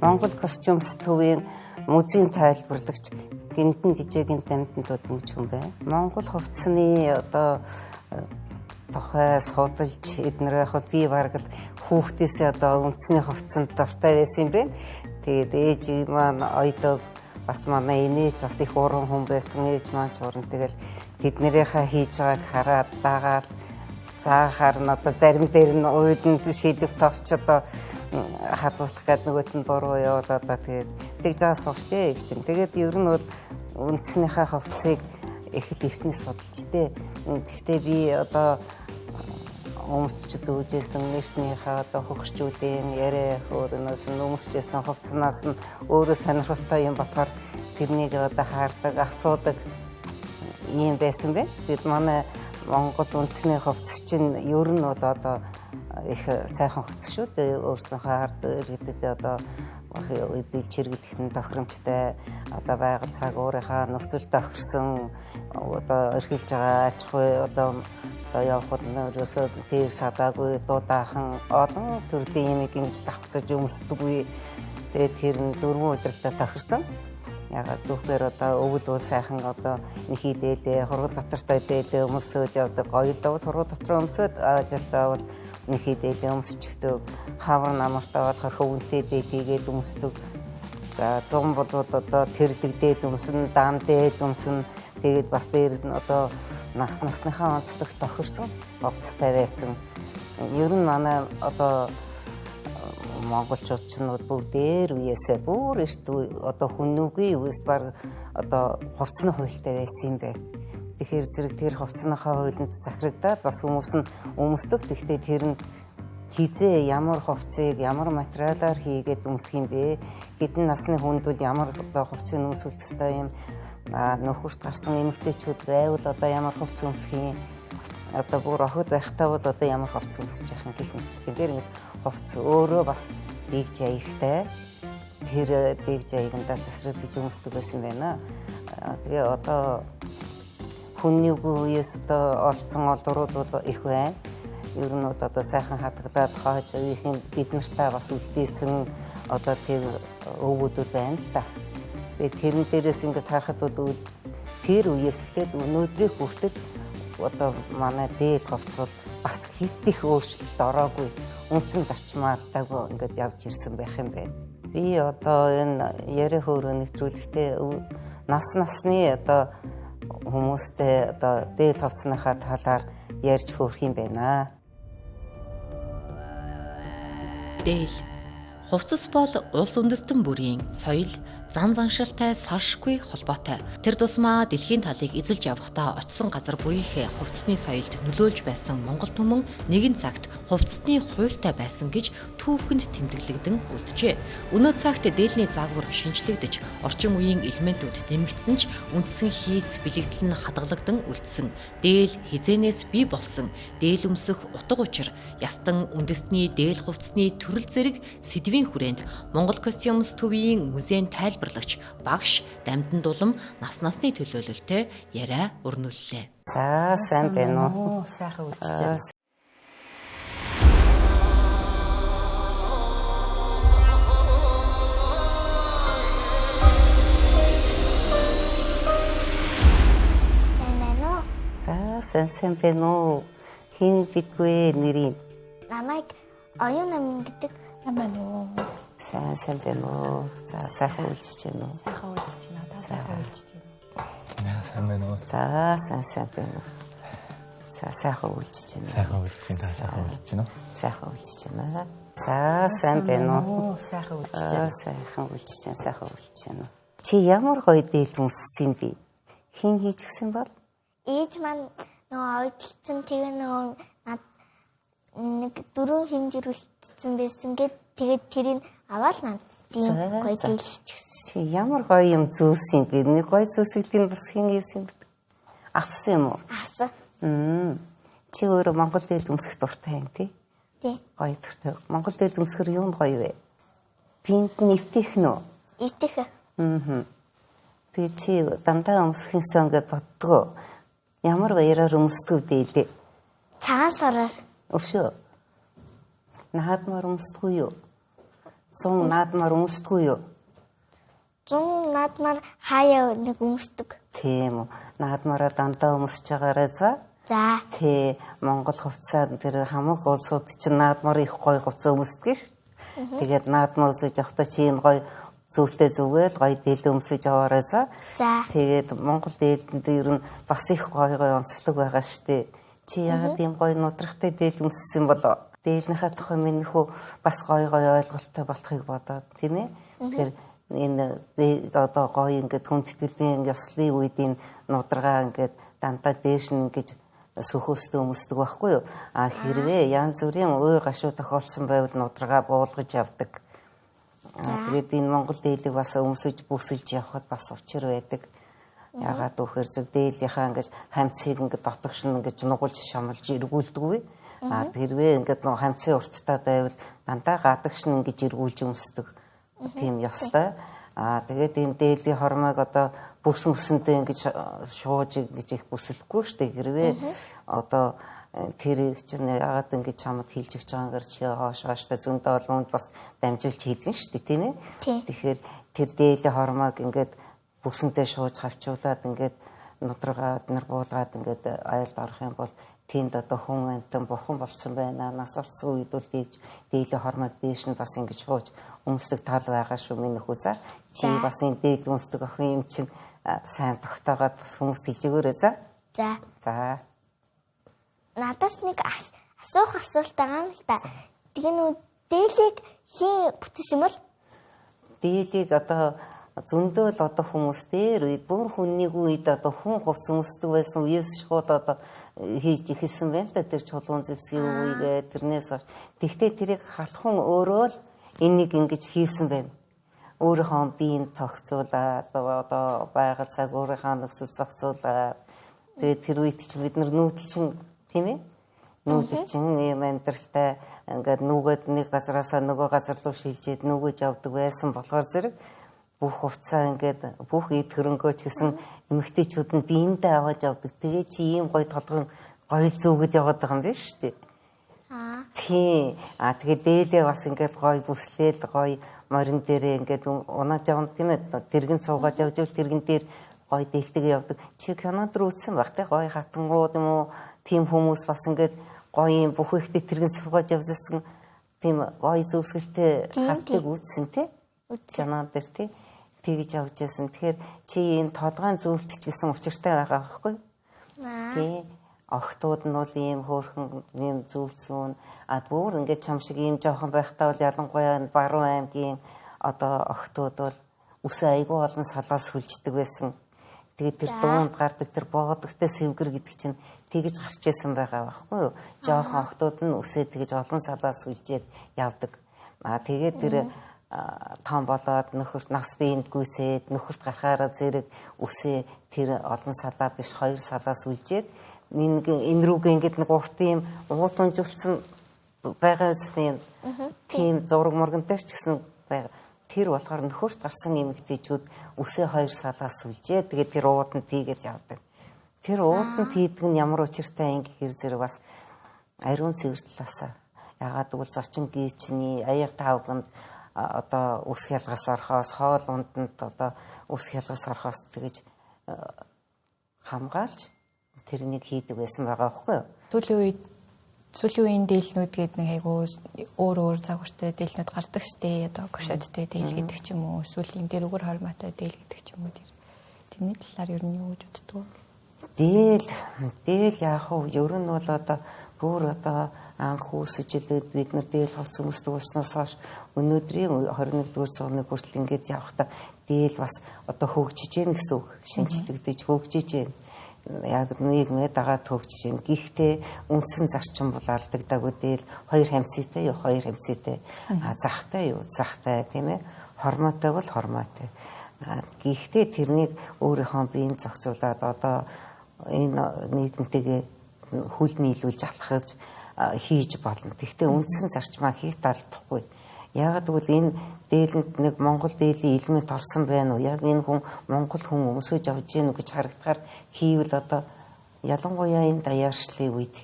Монгол костюм студийн музейн тайлбарлагч Гинтэн Жижигэн Дамтан Дулмж хүн байна. Монгол хувцсны одоо тухай судалж эднэр яг би бараг л хүүхдээсээ одоо үндэсний хувцсанд дуртай байсан юм байна. Тэгээд ээж маань ойдоо бас манай инээж бас их уран хүн байсан. Ээж маань ч уран тэгэл тэднэрийнхээ хийж байгааг хараад дагаад заахаар нь одоо зарим дээр нь уйланд шилэг товч одоо хадгалах гэдэг нөгөөт нь буруу яваад одоо тэгээд тэгж байгаа сурчээ гэж чинь. Тэгээд ер нь бол үндснийхээ хувцсыг их л эртнээс судалж тээ. Гэхдээ би одоо өмсч зүүжсэн эртнийхээ одоо хөгшчүүдийн яриа хөөрнөөс нь өмсчсэн хувцснаас нь өөрөө сонирхолтой юм болохоор тэрнийг одоо хаардаг, асуудаг юм байсан бэ. Тэгэд манай Монгол үндэсний хувцс чинь ер нь бол одоо их сайхан хувцс шүү дээ. Өөрснийхөө ард иргэдэд одоо үдэл чиргэлтэн тохиромжтой одоо байгаль цаг өөрийнхөө нөхцөл тохирсон одоо эрхэлж байгаа аж ахуй одоо явхад нөөсөө дээр садаагүй дулаахан олон төрлийн юм ингэж давхцаж өмсдөггүй. Тэгээд тэр нь 4 удирдлагаа тохирсон. Ягаад түүхээр одоо өвөл бол сайхан одоо нэхий дээлээ хургал дотортой дээлээ өмсөж явдаг. Гоёлдоо бол хургал дотроо өмсөд ажилдаа бол нэхий дээлээ өмсчихдэг. Хавар намартаа бол хөвөнтэй дээл хийгээд өмсдөг. За 100 бол одоо тэрлэг дээл өмсөн, даан дээл өмсөн. Тэгээд бас дээр нь одоо насныхаа онцлог тохирсон хувцастай байсан. Ер нь манай одоо монголчууд ч нь бүгдээр үеэсээ бүр эрт одоо хүнүүгийн үеэс баг одоо хувцсны хуйлтай байсан юм бэ. Тэгэхээр зэрэг тэр хувцсныхаа хуйланд захирагдаад бас хүмүүс нь өмсдөг. Гэхдээ тэр нь хизээ ямар хувцсыг ямар материалаар хийгээд өмсөх юм бэ? Хэдэн насны хүнд бол ямар одоо хувцсыг өмсөх ёстой юм? Нөхөрт гарсан эмэгтэйчүүд байвал одоо ямар хувцс өмсөх юм? Одоо бүр охид байхдаа бол одоо ямар хувцс өмсөж явах юм гэх мэт. Тэгэхээр хувцс өөрөө бас дэгж аягтай. Тэр дэгж аягандаа захирагдаж өмсдөг байсан байна. Тэгээ одоо хүний үеэс одоо олдсон олдрууд бол их байна. Ер нь бол одоо сайхан хадгалаад хааж үеийн бид нартай бас үлдээсэн одоо тэр өвгүүдүүд байна л да. Тэгээ тэрэн дээрээс ингээд харахад бол тэр үеэс эхлээд өнөөдрийн хүртэл одоо манай дээл хувцс бол бас хит их өөрчлөлт ороогүй үндсэн зарчмаар дагуу ингээд явж ирсэн байх юм байна. Би одоо энэ яриа хөөрөө нэвтрүүлэхдээ нас насны одоо хүмүүстэй одоо дээл хувцсныхаа талаар ярьж хөөрөх юм байна. Дээл хувцас бол улс үндэстэн бүрийн соёл, зан заншилтай салшгүй холбоотой. Тэр тусмаа дэлхийн талыг эзэлж явахдаа очисон газар бүрийнхээ хувцсны соёлд нөлөөлж байсан монгол түмэн нэгэн цагт хувцсны хуйлтай байсан гэж түүхэнд тэмдэглэгдэн үлджээ. Өнөө цагт дээлний загвар шинжлэгдэж, орчин үеийн элементүүд нэмэгдсэн ч үндсэн хийц бэлэгдэл нь хадгалагдан үлдсэн. Дээл хизээнээс бий болсон. Дээл өмсөх утга учир, ястан үндэстний дээл хувцсны төрөл зэрэг сэдвийн хүрээнд Монгол костюмс төвийн музейн тайлбарлагч багш Дамтан Дулам насны төлөөлөлтэй яриа өрнүүллээ. За сайн байна уу? Сайхан үлдчихэж. Сайн байна уу? Хин бидгүй нэрийн. Намайг оюун намын гэдэг. Сайн байна уу? Сайн байна уу? За сайхан үлдчихэж байна уу? Сайхан үлдчихэж байна. Та сайхан үлдчихэж байна. Яа сайн байна уу? За сайн байна уу? За сайхан үлдчихэж байна. Сайхан үлдчихэж байна. Сайхан үлдчихэж байна. Сайхан үлдчихэж байна. За сайн байна уу? Сайхан үлдчихэж байна. Сайхан үлдчихэж байна. Сайхан үлдчихэж байна. Чи ямар гоё дээл өмссөн бэ? Хин хийж гисэн бол? Ээж маань нөгөө ойдлцсон тэгээ нөгөө нэг 4 хэмжирүүлсэн байсан гэд тэгээд тэрийг аваад над тийм гоё дэйлчихсэн. Чи ямар гоё юм зөөсөн бэ? Нэг гоё зөөсөлтийн бас хин хийсэн бэ? Авсан юм уу? Авсан. Чи өөрөө Монгол дээл өмсөх дуртай юм тий? Тий. Гоё дуртай. Монгол дээл өмсөхөр юу гоё вэ? Пинт нэвтэх нөө? Итэх. Тэгээ чи дандаа өмсөхнөөс ингээд боддгоо. Ямар баяраар өмсдөг дээлээ? Цагаан сараар. Өвшөө. Наадмаар өмсдөг юу? 100 наадмаар өмсдөггүй юу? 100 наадмаар хаяа нэг өмсдөг. Тийм үү. Наадмаараа дандаа өмсөж байгаарай за. За. Тий, Монгол хувцас тэр хамаг улсууд чинь наадмаар их гоё хувцас өмсдөг ш. Тэгээд наадмаа үзэж явахдаа чи энэ гоё зүйлтэй зүгээл гоё дийл өмсөж аваарай за. За. Тэгээд Монгол дээлэн дээр нь бас их гоё онцлог байгаа штэ. Чи яагаад ийм гоё нудрахтай дийл өмссөн болоо? Дээлнийхээ тухай минийхүү бас гоё ойлголттой болохыг бодоод тийм ээ. Тэгэхээр энэ одоо гоё ингээд хүндэтгэлийн ёслолын үед энэ нудрага ингээд дандаа дээш нь ингэж сөхөөсдөө өмсдөг байхгүй юу? А хэрвээ янз бүрийн үй гашуу тохиолдсон байвал нудрага буулгаж явдаг. Тэгээд энэ Монгол дээлийг бас өмсөж бүсэлж явхад бас учир байдаг. Ягаад гэхээр зөв дээлийнхаа ингэж хамцыг ингэж дотогш нь ингэж нугуулж шамлж эргүүлдэггүй. А хэрвээ ингэж хамцын урттай байвал дандаа гадагш нь ингэж эргүүлж өмсдөг. Тийм ёстой. Тэгээд энэ дээлийн хормойг одоо бүс мөсөндөө ингэж шууж гэж их бүсэлэхгүй шүү дээ. Хэрвээ одоо тэрийг чинь яагаад ингэж чамд хилж өгч байгаагаар чи хоошооштой зөндөө олонд бас дамжуулж хийлгэн шүү дээ, тийм ээ. Тэгэхээр тэр дээлийн хормойг ингэж бүсэндээ шууж хавчуулаад ингэж нудраагаад нар буулгаад ингэж айлд орох юм бол тэнд одоо хүн амтан бурхан болцсон байна. Нас орсон үед бол дээлийн хормойг дээш нь бас ингэж шууж өмсдөг тал байгаа шүү миний хүү за. Чи бас энэ дээд өмсдөг охин юм чинь сайн тогтоогоод бас хүмүүст хэлж өгөөрэй за. За. За. Надаас нэг асуух асуулт байгаа юм л та. Тэгээ дээлийг хин бүтээсэн бол? Дээлийг одоо зөндөө л одоо хүмүүс дээр үед бүр хүннийг үед одоо хүн хувц өмсдөг байсан үеэс шууд одоо хийж ихэлсэн байна та тэр чулуун зэвсгийн үегээ тэрнээс тэгтээ тэрийг халахын өөрөө л энийг ингэж хийсэн байна. Өөрийнхөө биеийг тогтцуулаад одоо байгаль цаг өөрийнхөө нөхцөл зохицуулаад тэгээд тэр үед чинь бид нар нүүдэлчин тийм ээ нүүдэлчин юм амьдралтай ингээд нүгэд нэг газараасаа нөгөө газар руу шилжээд нүгэж явдаг байсан болохоор зэрэг бүх хувцаа ингээд бүх эд хөрөнгөө ч гэсэн эмэгтэйчүүд нь биендээ аваад явдаг. Тэгээ чи ийм гоё толгойн гоё зүгэд яваад байгаа юм биш үү дээ. Тийм. Тэгээ дээлээ бас ингээд гоё бүслээл гоё морин дээрээ ингээд унааж явна тийм ээ. Тэргэн цуугаж явж ивэл тэргэн дээр гоё дээлтэйгээ явдаг. Чи кинонд руу үзсэн баг те гоё хатангууд юм уу тийм хүмүүс бас ингээд гоё юм бүх ихтэй тэргэн цуугаж явжсэн тийм гоё зүсгэлтэй хатыг үзсэн те. Кинонд дээр те. Тэгж явж байсан. Тэгэхээр чи энэ толгойн зүйлт ч гэсэн учиртай байгаа байхгүй юу? Тий. Охтууд нь бол ийм хөөрхөн ийм зүйлцүүн бүр ингээд чам шиг ийм жоохон байхдаа бол ялангуяа Баруун аймгийн одоо охтууд бол үсээ айгүй олон салаас хүлждэг байсан. Тэгээд тэр дуунд гардаг тэр боодогтой сэвгэр гэдэг чинь тэгж гарч исэн байгаа байхгүй юу? Жоохон охтууд нь үсээ тэгж олон салаас хүлжээд явдаг. Тэгээд тэр том болоод нөхөрт нас биеинд гүйцээд нөхөрт гарахаараа зэрэг үсээ тэр олон салаа биш 2 салаас үлжээд энэ рүүгээ ингээд нэг урт юм уутунжуулсан байгаа зүйл тийм зураг моргонтой ч гэсэн байгаа. Тэр болохоор нөхөрт гарсан эмэгтэйчүүд үсээ 2 салаас үлжээд тэгээд тэр ууданд тийгээд явдаг. Тэр ууданд тийдэг нь ямар учиртай юм гэхээр зэрэг бас ариун цэвэр талаас ягаад гэвэл зочин гийчний аяг тавганд одоо үс хялгаас орохоос хоол унтанд одоо үс хялгаас орохоос тэгэж хамгаалж тэрнийг хийдэг байсан байгаа байхгүй юу? Сүүлийн үеийн дээлнүүд гээд нэг айгуу өөр загвартай дээлнүүд гардаг штэ. Одоо гошодтой дээл гэдэг ч юм уу, эсвэл энэ дээр өгөр хормоотой дээл гэдэг ч юм уу. Тэрний талаар ер нь юу гэж боддог вэ? Дээл яах вэ? Ер нь бол одоо бүр одоо анх үүсэжлээд бид нар дээл хувц өмсдөг болсноос хойш өнөөдрийн 21-р зууны хүртэл ингэж явахдаа дээл бас одоо хөгжиж гэн гэсэн үг. Шинжлэгдэж хөгжиж гэн. Яг нийгмээ дагаад хөгжиж гэн. Гэхдээ үндсэн зарчим бол алдагдаагүй дээл хоёр хамцытай юу хоёр хамцытай. Захтай юу захтай тийм ээ. Хормоотой бол хормоотой. Гэхдээ тэрнийг өөрийнхөө биеийн зохицуулаад одоо энэ нийгэмтэйгээ хүл нийлүүлж алхаж хийж болно. Гэхдээ үндсэн зарчмаа хийх талдахгүй. Яг гэвэл энэ дээлэнд нэг Монгол дээлийн элемент орсон байна уу? Яг энэ хүн Монгол хүн өмсөж авж гин гэж харагдахаар хийвэл одоо ялангуяа энэ даяаршлын үед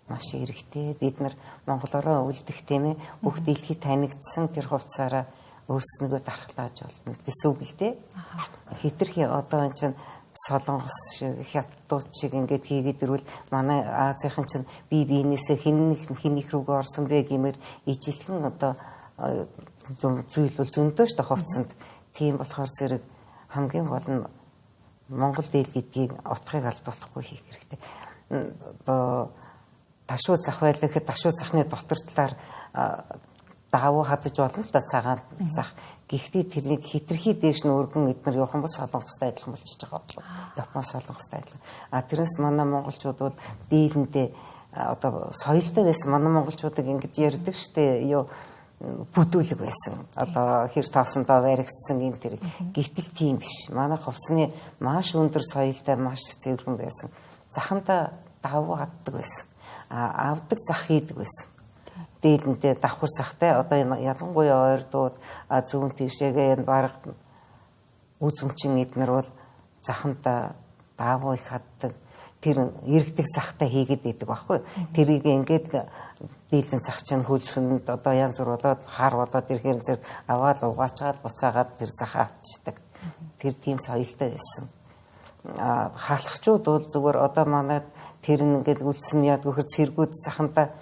маш хэрэгтэй. Бид нар монголоор үлдэх тийм ээ бүх дэлхийд танигдсан тэр хувцаараа өөрснөгөө дархлааж болно гэсэн үг л дээ. Хитрхи одоо энэ чинь солонгос шиг хятадууд шиг ингээд хийгээд ирвэл манай Азийн чинь бие биенээсээ хинэх рүүгээ орсон бэ гэмээр ижилхэн одоо зүйл бол зөндөө ш та хувцсанд. Тийм болохоор зэрэг хамгийн гол нь Монгол дээл гэдгийг утгыг алдуулахгүй хийх хэрэгтэй. Одоо ташуу зах байлгахад ташуу захны дотор талаар даавуу хадаж болно л да цагаан зах. Гэхдээ тэрийг хитрхи дээш нь өргөн эднэр явах юм бол солонгостой адилхан болчихж байгаа бодлоо. Япон солонгостой адилхан. Тэрнээс манай монголчууд бол дээлэндээ одоо соёлтой байсан манай монголчуудыг ингэж ярьдаг штэ юу бүдүүлэг байсан. Одоо хэр тоосондоо баригдсан энэ тэр. Гэтэл тийм биш. Манай хувцсны маш өндөр соёлтой маш цэвэрхэн байсан. Захандаа давуу хаддаг байсан. Авдаг зах хийдэг байсан. Дээлэнтэй давхар захтай одоо ялангуяа ойрдууд зүүн тийшээгээ энэ бараг үзмчин эднэр бол захандаа давуу их хаддаг. Тэр иргэдэг захтай хийгээд идэг байхгүй. Тэрийг ингээд дийлэн зах чинь хөлсөнд одоо янз бүр болоод хар болоод ирэхээр зэрэг аваад угаачаад буцаагаад тэр захаа авчдаг. Тэр тийм соёлтой байсан. Хаалхчууд бол зүгээр одоо манайд тэр ингээд үлдсэн яд гөхөр цэргүүд захандаа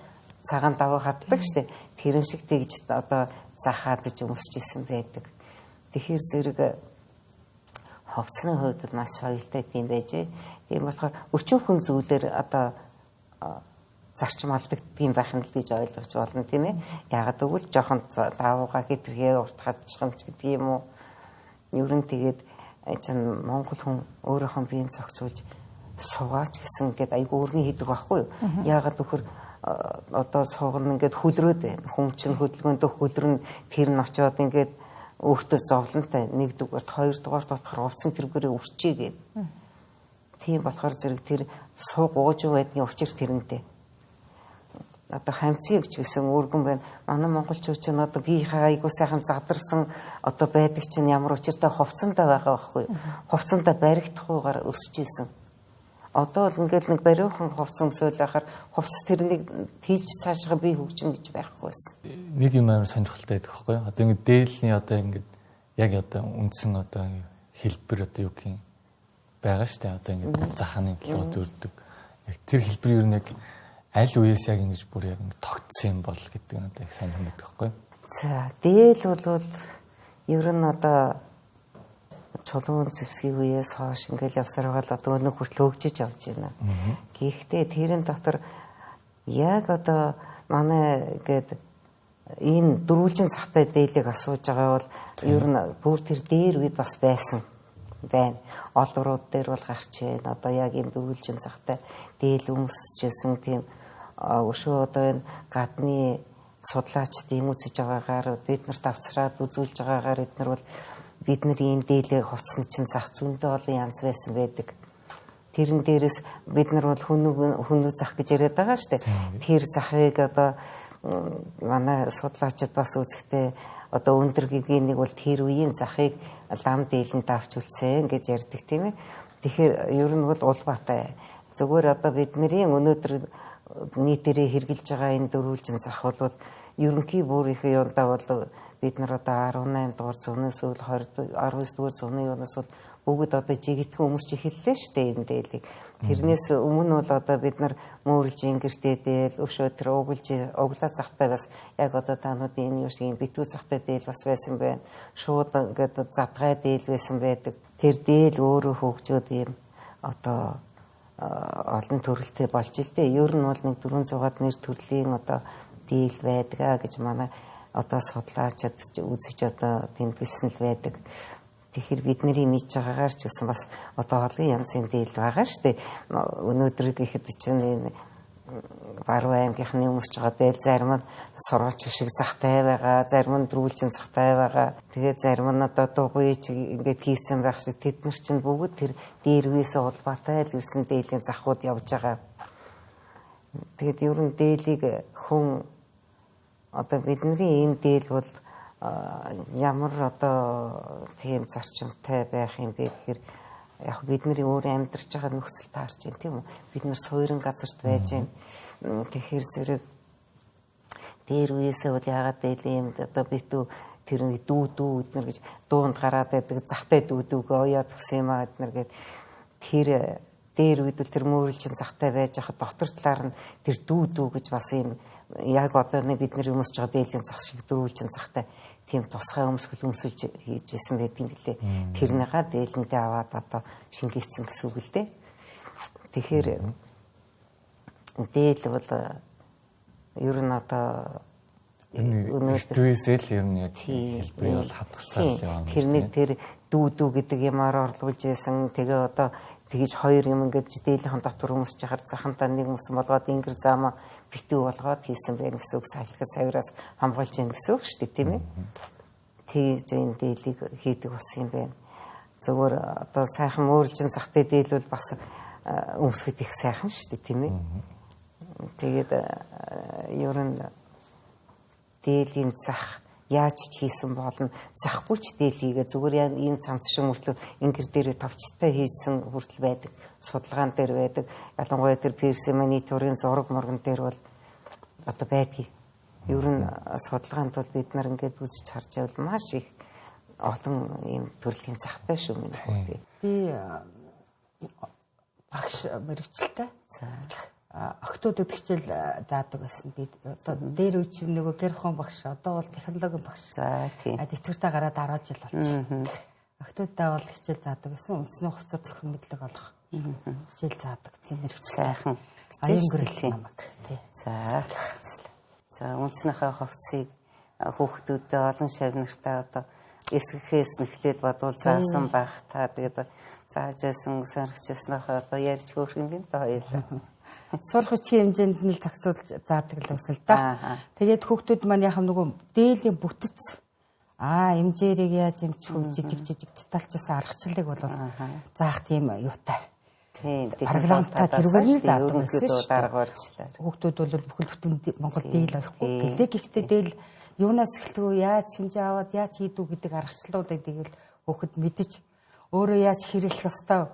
цагаан даваа хаддаг штэ. Тэрэн шиг тэгж одоо зах хадаж өмсөж исэн байдаг. Тэгэхээр зэрэг хувцсны хувьд маш соёлтой тийм байжээ. Тийм болохоор өчүүхэн зүйлээр одоо зарчим алдагддаг юм байх нь л гэж ойлгож байна тийм ээ. Ягаад гэвэл жоохон давууга хитрхээ урт хадчихсан ч гэдэг юм уу. Ер нь тэгээд чинь монгол хүн өөрийнхөө биеийг зохицуулж суугаач гэсэн гээд айгүй өргөн хийдэг байхгүй юу. Ягаад гэвэл одоо суугна ингээд хүлрөөд байна. Хүн чинь хөдөлгөөндөө хүлрэн тэр нь очиод ингээд өөртөө зовлонтой нэгдүгээрт хоёрдугаарт болохоор хувцсан тэргээрээ үрчээгээд. Тийм болохоор зэрэг тэр сууг ууж байдгийн учир тэрнтэй. Одоо хамцыг ч гэсэн өргөн байна. Манай монголчууд ч одоо биеийнхээ айгуу сайхан задарсан одоо байдаг чинь ямар учиртай хувцсантай байгаа байхгүй юу? Хувцсантай баригдахгүйгээр өсөж исэн. Одоо л ингээл нэг бариухан хувцс өмсөөл байхаар хувцс тэрнийг тийж цаашгаа бие хөгжин гэж байхгүй байсан. Нэг юм амар сонирхолтой байдаг байхгүй юу? Одоо ингээд дээлний одоо ингээд яг одоо үндсэн одоо хэлбэр одоо юу гэх юм байгаа шүү дээ. Одоо ингээд захааны төлөө зөрдөг. Яг тэр хэлбэр юу нэг аль үеэс яг ингэж бүр яг тогтсон юм бол гэдэг нь одоо их сонирхолтой байхгүй юу? За, дээл бол ер нь одоо чулуун зэвсгийн үеэс хойш ингээл явсаар байгаа л одоо өнөө хүртэл хөгжиж явж байна. Гэхдээ тэрэн дотор яг одоо манай гээд энэ дөрвөлжин цагтай дээлийг асууж байгаа бол ер нь бүр тэр дээр үед бас байсан байна. Олдрууд дээр бол гарч байна. Одоо яг ийм дөрвөлжин цагтай дээл өмсөжсэн тийм өшөө одоо энэ гадны судлаачдын үзэж байгаагаар бид нарт авцраад үзүүлж байгаагаар эднэр бол бидний энэ дээлээ хувцсны чинь зах зүйндээ олон янз байсан байдаг. Тэрэн дээрээс бид нар бол хүнүү зах гэж яриад байгаа шүү дээ. Тэр захыг одоо манай судлаачид бас үзэхдээ одоо өндөр гэгийн нэг бол тэр үеийн захыг лам дээлэнд авч үлдсэн гэж ярьдаг тийм ээ. Тэгэхээр ер нь бол улбаатай. Зүгээр одоо бидний өнөөдөр нийтээрээ хэрглэж байгаа энэ дөрвөлжин зах бол ерөнхий бүрийнхээ юундаа бол бид нар одоо 18 дугаар зуунаас үл 19 дугаар зууны юунаас бол бүгд одоо жигэтхэн өмсч эхэллээ шүү дээ энэ дээлийг. Тэрнээс өмнө бол одоо бид нар мөөрөлж ингэртэй дээл өшөө тэр углаа захтай бас яг одоо таануудын энэ юу шиг битүү захтай дээл бас байсан байна. Шууд ингээд задгай дээл байсан байдаг. Тэр дээл өөрөө хөгжөөд юм одоо олон төрөлтэй болж ил дээ. Ер нь бол нэг 400-аад нэр төрлийн одоо дээл байдгаа гэж манай одоо судлаачид үзэж одоо тэмдэглэсэн л байдаг. Тэгэхээр бидний мэдж байгаагаар ч гэсэн бас одоо олон янзын дээл байгаа шүү дээ. Өнөөдөр гэхэд чинь энэ Баруун аймгийнхны өмсөж байгаа дээл зарим нь сурвалж шиг захтай байгаа, зарим нь дөрвөлжин захтай байгаа. Тэгээд зарим нь одоо дугуйч ингээд хийсэн байх шиг тэд нар чинь бүгд тэр дээр үеэсээ улбаатай л ирсэн дээлийн захууд явж байгаа. Тэгээд ер нь дээлийг хүн одоо бидний энэ дээл бол ямар одоо тийм зарчимтай байх юм бэ гэхээр яг бидний өөрөө амьдарч байгаа нөхцөл таарч байна тийм үү? Бид нар суурин газарт байж байна. Тэгэхээр зэрэг дээр үеэсээ бол яагаад ийм одоо битүү тэрний дүү эднэр гэж дуунд гараад байдаг захтай дүүдүүг оёод гсэн юм аа эднэр гээд тэр дээр үед л тэр мөрөлжин захтай байж хахад дотор талаар нь тэр дүү гэж бас ийм яг одоо бидний өмсөж байгаа дээлийн зах шиг дөрвөлжин захтай тийм тусгай өмсөлж хийж исэн байдгийн гэлээ. Тэрнийгаа дээлэндээ аваад одоо шингээцсэн гэсэн үг л дээ. Тэгэхээр дээл бол ер нь одоо өнөөдрөөсөө л ер нь яг хэлбэрээ бол хатгалсаар л яваа. Тэр тэр дүү гэдэг юмар орлуулж исэн. Тэгээ одоо тэгэж хоёр юм ингээд дээлийнхэн дотор өмсөж яхаар захантаа нэг юмс болгоод ингэр заамаа битүү болгоод хийсэн байх гэсэн үг. Салхи савраас хамгаалж яах гэсэн үг шүү дээ тийм ээ. Тэгж энэ дээлийг хийдэг бас юм байна. Зөвхөн одоо сайхан мөрлжин захтай дээл бол бас өмсөхөд их сайхан шүү дээ тийм ээ. Тэгээд ер нь дээлийн зах яаж ч хийсэн болно. Захгүй ч дээл хийгээ зүгээр энэ цамц шиг мөртлөө ингэр дээрээ товчтой хийсэн хүртэл байдаг. Судалгаан дээр байдаг. Ялангуяа тэр персимоны төрийн зураг моргон дээр бол одоо байдгийг. Ер нь судалгаанд бол бид нар ингээд үзэж харж байвал маш их олон ийм төрлийн захтай шүү минь. Би багш мэрэгчлээ. Охтууд хичээл заадаг байсан. Би одоо дээр үуч нөгөө гэрхон багш одоо бол технологийн багш. За тийм. Дэвтэртээ гараад 10 жил болчихсон. Охтуудаа бол хичээл заадаг байсан. Үндэсний хувцас зөвхөн мэдлэг олох. Хичээл заадаг. Тийм мэрэгч сайхан. аян гэрэл намайг. Тий. За үндснийхээ хувцсыг хүүхдүүдэд олон шавнартаа одоо эсгэхээс нэхлээд бодвол заасан байх та тэгээд заажсэн сонирхчихснаа одоо ярьж хөөх юм байна та хоёулаа. Сурах хүчийн хэмжээнд нь л зохицуулж заадаг л байсан л да. Тэгээд хүүхдүүд маань яхам нөгөө дээлийн бүтэц эмжээрийг яаж эмчих жижиг детальчсан аргачлалыг бол заах тийм юутай. Тийм програмтай тэрүүгээр нь заадаг байсан шүү. Дараагаар хүүхдүүд бол бүхэл бүтэн Монгол дээл авахгүй. Гэхдээ дээл юунаас эхэлтгөө яаж хэмжээ аваад яаж хийдүү гэдэг аргачлалуудыг тэгэл хүүхэд мэдэж өөрөө яаж хэрэглэх ёстой.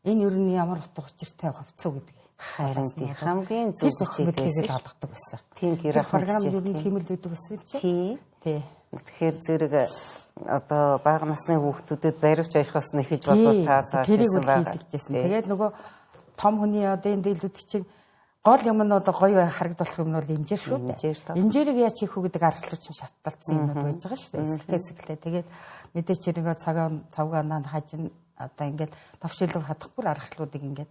Энэ ер нь ямар утга учиртай хувцас гэдэг. Харин хамгийн зөв зүйлийг олгодог байсан. Тийм гэр програм ер нь тийм л байдаг байсан юм чи. Тий. Тэгэхээр зэрэг одоо бага насны хүүхдүүдэд баривч авахаас нэхэж бодвол та заажсэн байгаа. Тэгээд нөгөө том хүний одоо энэ дийлүүд чинь гол юм нь одоо гоё харагдуулах юм бол эмжээр шүү дээ. Эмжээрийг яаж хийх вэ гэдэг аргачлал чинь шатлалцсан юмуд байж байгаа шүү дээ. Эсгэлээ. Тэгээд мэдээч нэг цавгаанаа хажин одоо ингээд товшилов хадах бүр аргачлалуудыг ингээд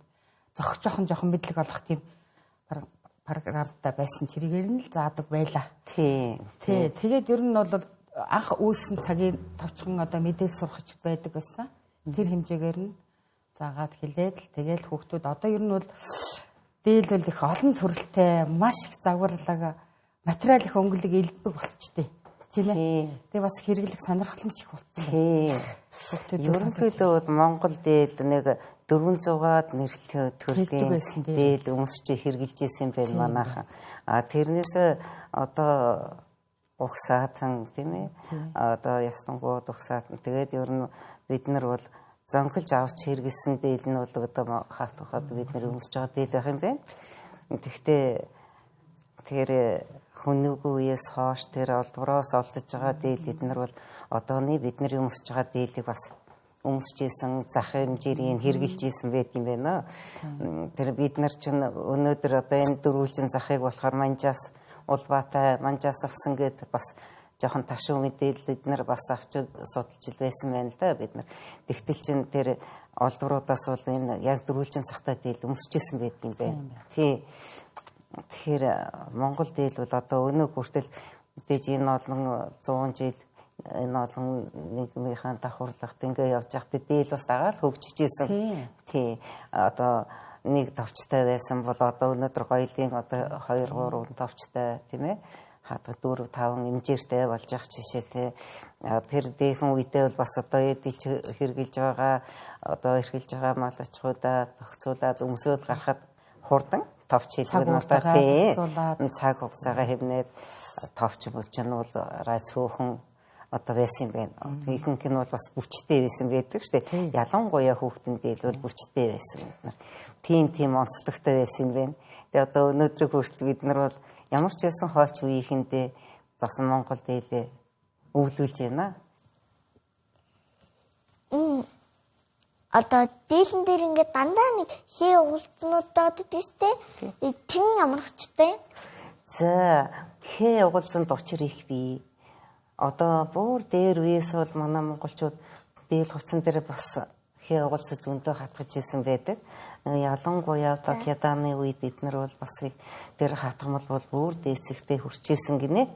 жоохон мэдлэг олох тийм програмтай байсан. Тэрийгээр нь л заадаг байла. Тий. Тэгээд ер нь бол анх үүссэн цагийн товчхон одоо мэдээлэл сурахч байдаг байсан. Тэр хэмжээгээр нь заагаад хэлээд л тэгэл хүүхдүүд одоо ер нь бол дээлвэл их олон төрөлтэй маш их загварлага материал их өнгөлөг элбэг болчтой. Тийм ээ. Тэгээ бас хэрэглэх сонирхолтой их болсон байна. Хүүхдүүд ерөнхийдөө Монгол дээд нэг 400-аад нэртэй төрлийн дээд өмсч хэрэгжилж исэн байл манайхан. Тэрнээс одоо угсаатан тийм ээ. Одоо ясангууд угсаатан. Тэгээд ер нь бид нар бол зонхилж авч хэрэгэлсэн дээл нь бол одоо хатахад бид нар өмсөж байгаа дээл байх юм байна. Тэгэхдээ тэр хүнүүгүй үеэс хойш тэр олдвороос олдож байгаа дээл бид нар бол одооны бидний өмсөж байгаа дээлийг бас өмсөжсэн зах хэмжээг хэрэгжилж исэн байт юм байна. Тэр бид нар ч өнөөдөр одоо энэ дөрвөлжин захыг болохоор манжаас улбаатай манжаас авсан гэд бас жоохон ташуу мэдээлэл бид нар бас авч судалж байсан байна л да бид нар. Тэгтэл чин тэр олдвруудаас бол энэ яг дөрвөлжин захтай дээл өмсөжсэн байт юм байна. Тий. Тэгэхээр Монгол дээл бол одоо өнөө хүртэл мэдээж энэ олон 100 жил энэ олон нийгмийн давхарлагт ингээ явж байхдаа дээл бас дагаад хөгжиж исэн. Тий. Одоо нэг товчтой байсан бол одоо өнөөдөр гоёлын одоо 2 3 товчтой тийм ээ. Хатга 4 5 эмжээртэй болж явах жишээ тий. Тэр дээхэн үедээ бол бас одоо эдэлж хэрглэж байгаа одоо эрхэлж байгаа мал ачгуудаа тогтцуулаад өмсөд гарахад хурдан товч хэлбэрнүүдээ тий. Цаг хугацаагаа хэмнээд товч булчин бол цөөхөн одоо байсан юм байна. Ихэнх нь бол бас бүчтэй байсан байдаг шүү дээ. Ялангуяа хүүхдэн дээр бол бүчтэй байсан. Тийм онцлогтой байсан юм байна. Тэгээ одоо өнөөдрийг хүртэл бид нар бол ямар ч байсан хойч үеийнхэндээ бас Монгол дээлээ өвлүүлж байна. Одоо дийлэн дээр ингээд дандаа нэг хээ угалзнуудад тийстэй тэр ямар хүчтэй? За хээ угалзанд учир их бий. Одоо бүр дээр үеэс бол манай монголчууд дээл хувцсан дээр бас хээ угалзаж зөндөө хатгаж исэн байдаг. Ялангуяа одоо хятадны үед эднэр бол бас дээр хатгамал бол бүр дээцэгтэй хүрчээсэн гинэ.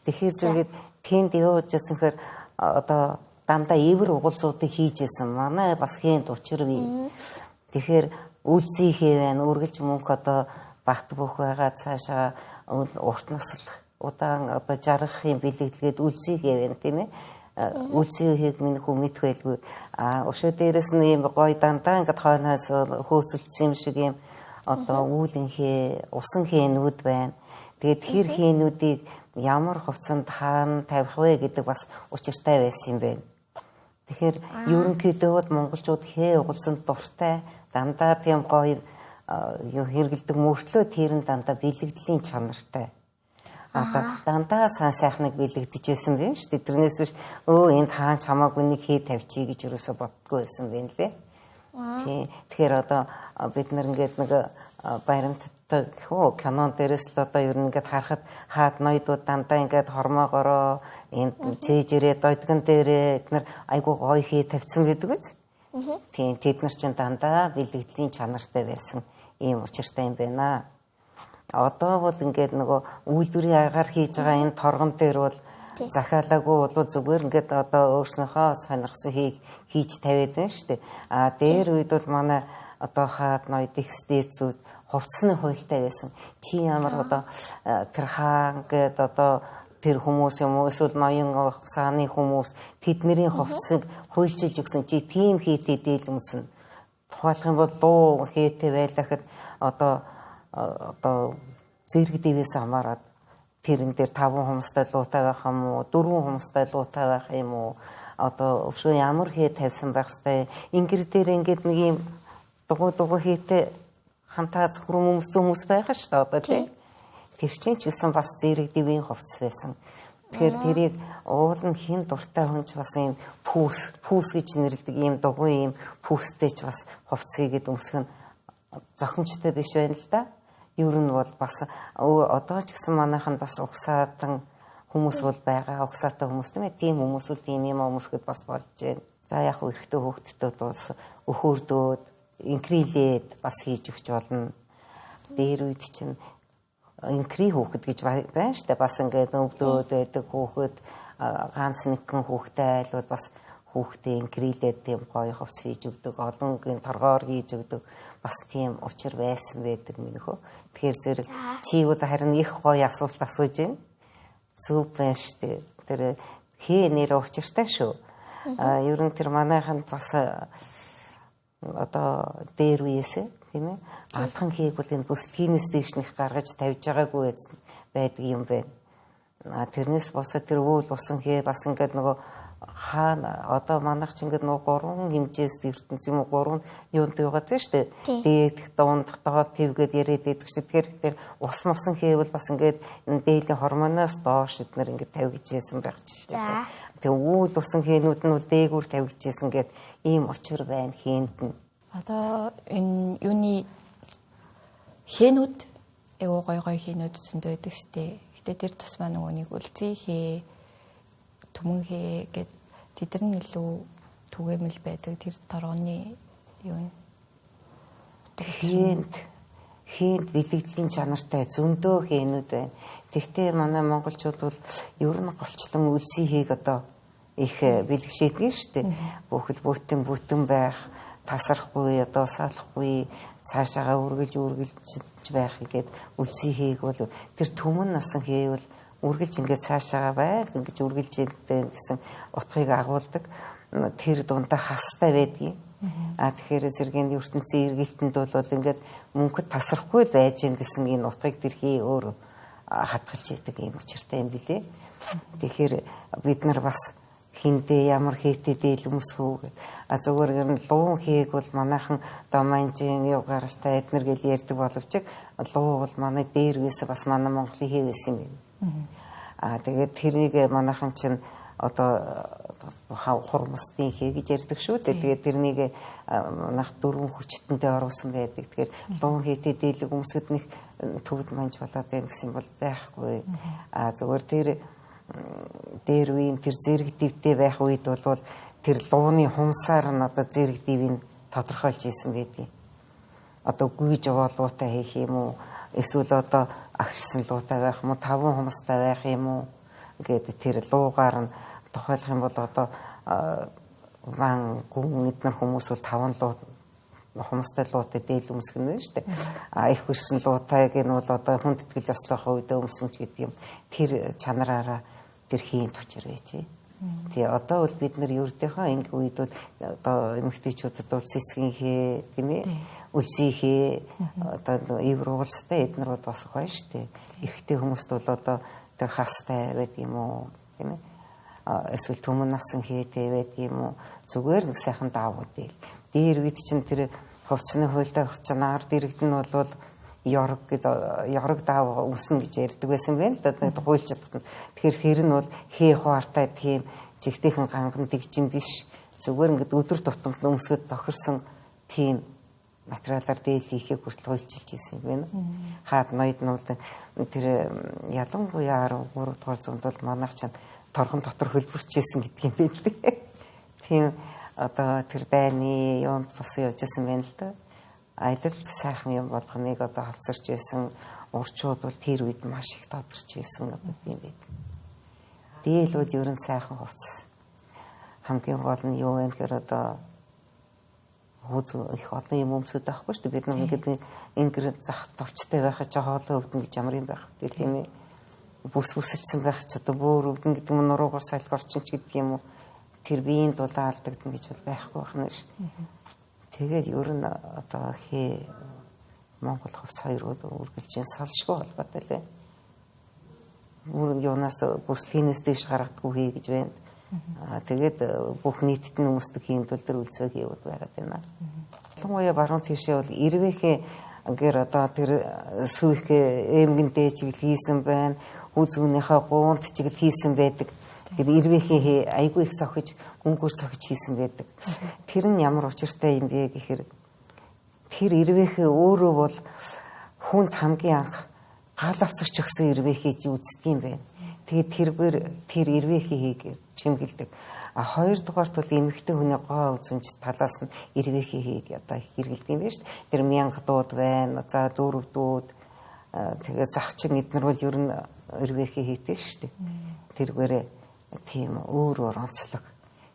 Тэгэхээр зэрэг тэнд явж ясанхээр одоо дандаа ивэр угалзуудыг хийж исэн. Манай бас хээнд учир бий. Тэгэхээр үлзий хээ байна. Үргэлж мөнх одоо багт бөх байгаа цаашаа урт наслах удаан одоо жаргахын бэлэглээд үлзий хээ байна тийм ээ. Үлзий хээг минь хүн мэдх байлгүй. Өшөө дээрээс нь юм гоё дандаа ингээд хойноос хөөцөлдсөн юм шиг юм одоо үүлэн хээ, усан хээнүүд байна. Тэгээд тэр хээнүүдийг ямар хувцанд хаана тавих вэ гэдэг бас учиртай байсан юм байна. Тэгэхээр ерөнхийдөө бол монголчууд хээ угалзанд дуртай, дандаа тийм гоё хэрэгэлдэг мөртлөө тэр нь дандаа бэлэгдлийн чанартай. Дандаа сайхныг бэлэгдэж байсан байна шүү дээ. Тэрнээс биш энд хаан чамаагүй нэг хээ тавьчих гэж юусоо боддгоо байсан байна лээ. Тэгэхээр одоо бид нар ингээд нэг баримттай канон дээрээс л одоо ер нь ингээд харахад хаад ноёдууд дандаа ингээд хормоогороо энд цээжэрээ дойдгон дээрээ эдгээр айгуу гоё хээ тавьсан байдаг биз? Тийм тэд нар чинь дандаа бэлэгдлийн чанартай байсан ийм учиртай юм байна. Одоо бол ингээд нөгөө үйлдвэрийн агаар хийж байгаа энэ торгон дээр бол захиалаагүй бол зүгээр ингээд одоо өөрснөөхөө сонирхсан хийж тавиад байна шүү дээ. Дээр үед бол манай одоо хаад ноёд экстэцүүд хувцсны хуйлтай байсан. Чи ямар одоо тэр хаан гээд одоо тэр хүмүүс юм уу эсвэл ноён сааны хүмүүс тэдний хувцсыг хуйлчилж өгсөн чи тийм хийтэй дийлэмсэн. Тухайлх юм бол дуу хийтэй байлахад одоо зэрэг дэвээс хамаарад тэрэн дээр 5 хүмүүстэй луутай байх юм уу 4 хүмүүстэй луутай байх юм уу одоо өвшөө ямар хээ тавьсан байх хэвээр ингэр дээр ингээд нэг юм дугуй хийтэй хантаа зөвхөн хүмүүс байгаа шүү дээ одоо тийм тэр чинь ч гэсэн бас зэрэг дэвийн хувцс байсан. Тэгэхээр тэрийг уул нь хин дуртай хүнч бас ийм пүүс гэж нэрлэдэг ийм дугуй ийм пүүстэй ч бас хувцсыг гэд өмсөх нь зохимжтой биш байна л да. Ер нь бол бас одоо ч гэсэн манайхан бас угсаатан хүмүүс бол байгаа. Угсаатай хүмүүс тийм хүмүүс үл тийм юм өмсөхөд бас болж байна. За яг эрэгтэй хүүхдүүд бас өхөөрдөөд инкрилээд бас хийж өгч болно. Дээр үед чинь инкри хүүхэд гэж байна штэ бас ингээд өвдөөд байдаг хүүхэд ганц нэгэн хүүхдтэй айл бол бас хүүхдээ инкрилээд тийм гоё хувцс хийж өгдөг, олонгийн торгоор хийж өгдөг бас тийм учир байсан байдаг минийхөө. Тэгэхээр зэрэг чи бол харин их гоё асуулт асууж байна. Зүг байна штэ. Тэр хээ нэр учиртай шүү. Ер нь тэр манайханд бас одоо дээр үеэсэ тийм ээ алхан хийг бол энэ бүслэгнээс дэшнийх гаргаж тавьж байгаагүй байдаг юм байна. Тэрнээс босоод тэр үйл усан хээ бас ингээд нөгөө хаана одоо манайх ч ингээд нөгөө 3 хэмжээс ертөнц юм уу 3 юунд яваад байна шүү дээ. Дээд дунд доод твгээд яриад байдаг шүү дээ. Тэгэхээр ус мусан хийвэл бас ингээд энэ дээлийн гормоноос доош эднэр ингээд тавьчихсан байх жишээ. Тэгээ үйл усан хээнүүд нь бол дээгүүр тавьчихсан гэд ийм учир байна хээнд нь. Одоо энэ юуны хээнүүд эвгүй гой хээнүүд зөндөө байдаг шүү дээ. Гэтэ тэр тусмаа нөгөө нэг үлзий хээ түмэн хээ гэд тэдэр нь илүү түгээмэл байдаг тэр торгоны юу хээнд бэлэгдлийн чанартай зөндөө хээнүүд байна. Тэгтээ манай монголчууд бол ер нь голчлон үлзий хээг одоо их бэлгшээдэг шүү дээ. Бүхэл бүтэн байх, тасрахгүй, одоо салахгүй, цаашаага үргэлж байх гэгээд үлзий хээг бол тэр түмэн насан хээвэл үргэлж ингээд цаашаага байл ингэж үргэлж идэх гэсэн утгыг агуулдаг. Тэр дундаа хастай байдгийг. Тэгэхээр зэргийн ертөнцийн эргэлтэнд бол ингээд мөнхөд тасрахгүй байж гэн гэсэн энэ утгыг тэрхий өөр хатгалж идэг юм учиртай юм билээ. Тэгэхээр бид нар бас хиндэ ямар хийтэй дийлэмсүү гэд. А зүгээр ер нь луу хийг бол манайхан доманжийн юу гаралтай эднэр гэл ярьдаг боловч луу бол манай дээрээс бас манай Монголын хийгээс юм байна. А тэгээд тэрнийг манайхан чинь одоо хурмстын хий гэж ярьдаг шүү дээ. Тэгээд тэрнийг манайх дөрвөн хүчтэндээ оруулсан байдаг. Тэгэхээр луу хийтэй дийлэг өмсөд нэг төвд манж болоод байна гэсэн бол байхгүй. А зүгээр дээр үеийн тэр зэрэг дивтэй байх үед бол тэр лууны хумсаар нь одоо зэрэг дивийг тодорхойлж исэн байдгийг. Одоо гүйж овоолуутай хийх юм уу? Эсвэл одоо агшсан луутай байх юм уу? Таван хумстай байх юм уу? Ингээд тэр луугаар нь тохиолох юм бол одоо ван гүн эднэр хүмүүс бол таван луу хумстай луутай дээл өмсгөн байна шүү дээ. А их хүрсэн луутайг нь бол одоо хүндэтгэл ёслох үедээ өмсгөнч гэдэг юм. Тэр чанараараа тэр хийн төвчөр байжээ. Тэгээ одоо бол бид нар ердийнхөө анги үед бол одоо эмэгтэйчүүдэд бол цэцгийн хээ тийм ээ үлзий хээ одоо ив уулцтай эднэр бол босох байна шүү дээ. Эрэгтэй хүмүүст бол одоо тэр хастай байдаг юм уу тийм ээ эсвэл төмөн насан хээтэй байдаг юм уу зүгээр нэг сайхан даавууд дээл. Дээр үед чинь тэр хувцсны хуйлдаа авах чанаар дэрэгдэн нь бол Yorg даав өмснө гэж ярьдаг байсан байна л да нэг хуйлчад. Тэгэхээр тэр нь бол хээ хуартай тийм жигтэйхэн ганган дэгжин биш. Зүгээр ингээд өдөр тутамд өмсгöd тохирсон тийм материалаар дээл хийхээ хүртэл хуйлчилж ирсэн юм байна. Хаад ноёд нь бол тэр ялангуяа 13 дугаар зуунд бол манайх ч торхон дотор хөлбөрчээсэн гэдэг юм байна лээ. Тийм одоо тэр дайны юунд бас явж ирсэн байна л да. Аялал сайхан юм болгоныг одоо хавцарч байсан урчууд бол тэр үед маш их тодорч байсан гэдэг юм байдаг. Дээл бол ер нь сайхан хувцас. Хамгийн гол нь юу вэ гэхээр одоо хууз их олон юм өмсөд байхгүй шүү дээ. Бид нэг ингэр зах товчтой байхад ч хоолой өвдөн гэж ямар юм байх вэ тийм ээ. Бүс бүсэлсэн байх ч одоо бөөр өвдөн гэдэг нь нуруугаар салхи орчинч гэдэг юм уу. Тэр биеийн дулаан алдагдана гэж бол байхгүй байна шүү дээ. Тэгээд ер нь одоо Монгол хувцас хоёр бол үргэлжийн салшгүй холбоотой лээ. Мөрөнд юунаас бүслийнээс дэш гаргадаггүй хий гэж байна. Тэгээд бүх нийтэд нь өмсдөг хийм тул тэр үлцөө хийвэл байгаад байна. Ялангуяа баруун тийшээ бол ирвэхээ гэр одоо тэр сүйхээ эмгэн дээжиг хийсэн байна. Үзүүнийхээ гуунт чиглэл хийсэн байдаг. Тэр ирвэхээ айгүй их цохиж өнгөөр цохиж хийсэн байдаг. Тэр нь ямар учиртай юм бэ гэхээр тэр ирвэхээ өөрөө бол хүнд хамгийн анх гал авцарч өгсөн ирвэхээ үздэг юм байна. Тэгээд тэргээр тэр ирвэхээ хийгээр чимгэлдэг. А хоёрдугаарт бол эмэгтэй хүний гоо үзэмж талаас нь ирвэхээ хийг одоо хэрэгэлдэг юм байна шүү дээ. Тэр мянга дууд байна. За дөрөв дууд тэгээд захчин эднэр бол ер нь ирвэхээ хийдэг шүү дээ. Тэргээрээ тийм өөр онцлог.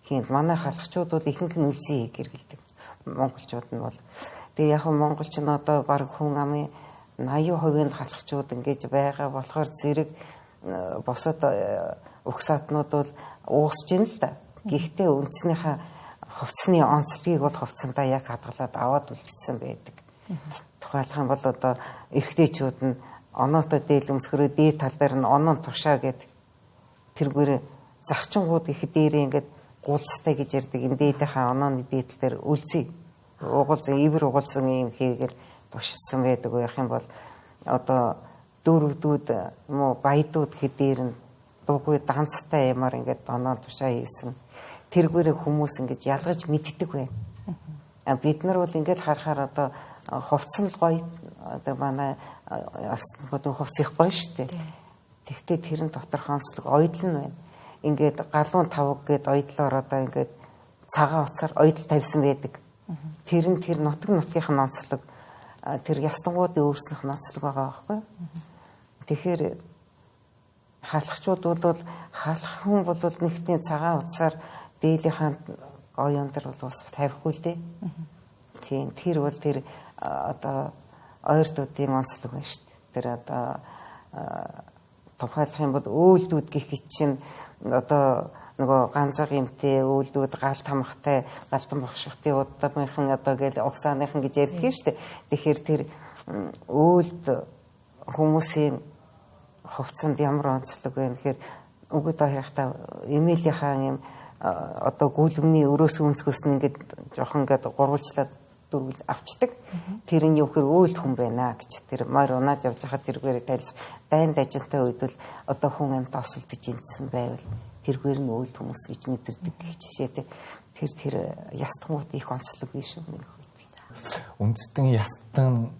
Хинт манай халахчууд бол ихэнх нь үлзий гэргэлдэг. Монголчууд нь бол тэгээ яг монголч нь одоо баг хүн амын 80% нь халахчууд ингэж байгаа болохоор зэрэг босоод угсаатнууд бол уусч ин л да. Гэхдээ үндснийхээ хувцсны онцлогийг бол хувцсандаа яг хадгалаад аваад үлдсэн байдаг. Тухайлах юм бол одоо эрэгтэйчүүд нь оноотой дээл өмсгөрөө дээд тал дээр нь онон тушаа гэд тэргээр захчингууд их дээрээ ингээд гулцтай гэж ярьдаг энэ дээлийнхаа онооны дээдл дээр үлзий угуулсан ивэр угуулсан юм хийгээд тушсан байдаг байх юм бол одоо дөрөвдүүд муу баядууд хэдээр нь дугуй данцтай юмар ингээд оноо тушаа хийсэн тэргээр хүмүүс ингээд ялгаж мэддэг байна. Бид нар бол ингээд харахаар одоо хувцсан л гоё одоо манай хувцс их гоё шүү дээ. Тэгтээ тэрэн доторх онцлог ойдл нь байна. Ингээд галуун тавг гээд ойдлоор одоо ингээд цагаан уцаар ойдл тавьсан байдаг. Тэр нь тэр нутаг нутгийнх нь онцлог тэр ястангуудын өөрснөх нь онцлог байгаа байхгүй. Тэгэхээр халахчууд бол халах хүн бол нэгтний цагаан уцаар дээлийнхэн гоён дээр бол ус тавихгүй л дээ. Тийм тэр бол тэр одоо ойрдуудын онцлог байна шүү дээ. Тэр одоо тухайлах юм бол өөлдүүд гэх чинь одоо нөгөө ганцаг юмтэй өөлдүүд гал тамхтай галтан бохшихтын удамынхан одоо гэл угсааныхан гэж ярьдаг шүү дээ. Тэгэхээр тэр өөлд хүмүүсийн хувцсанд ямар онцлог вэ гэхээр үгүйд харахтаа эмээлийн хаан юм одоо гүйлэмний өрөөс өмсгөөс нь ингээд жоохон ингээд гурвалжлаад дөрвөл авчдаг. Тэр нь юу гэхээр өөлт хүн байна гэж. Тэр морь унааж явж хахад тэргээр тайлс дайнд ажинтай үед бол одоо хүн амьд осолдож инсэн байвал тэргээр нь өөлт хүмүүс гэж мэдэрдэг гэж жишээтэй. Тэр ястгууд их онцлог биш үү? Үндэстэн ястан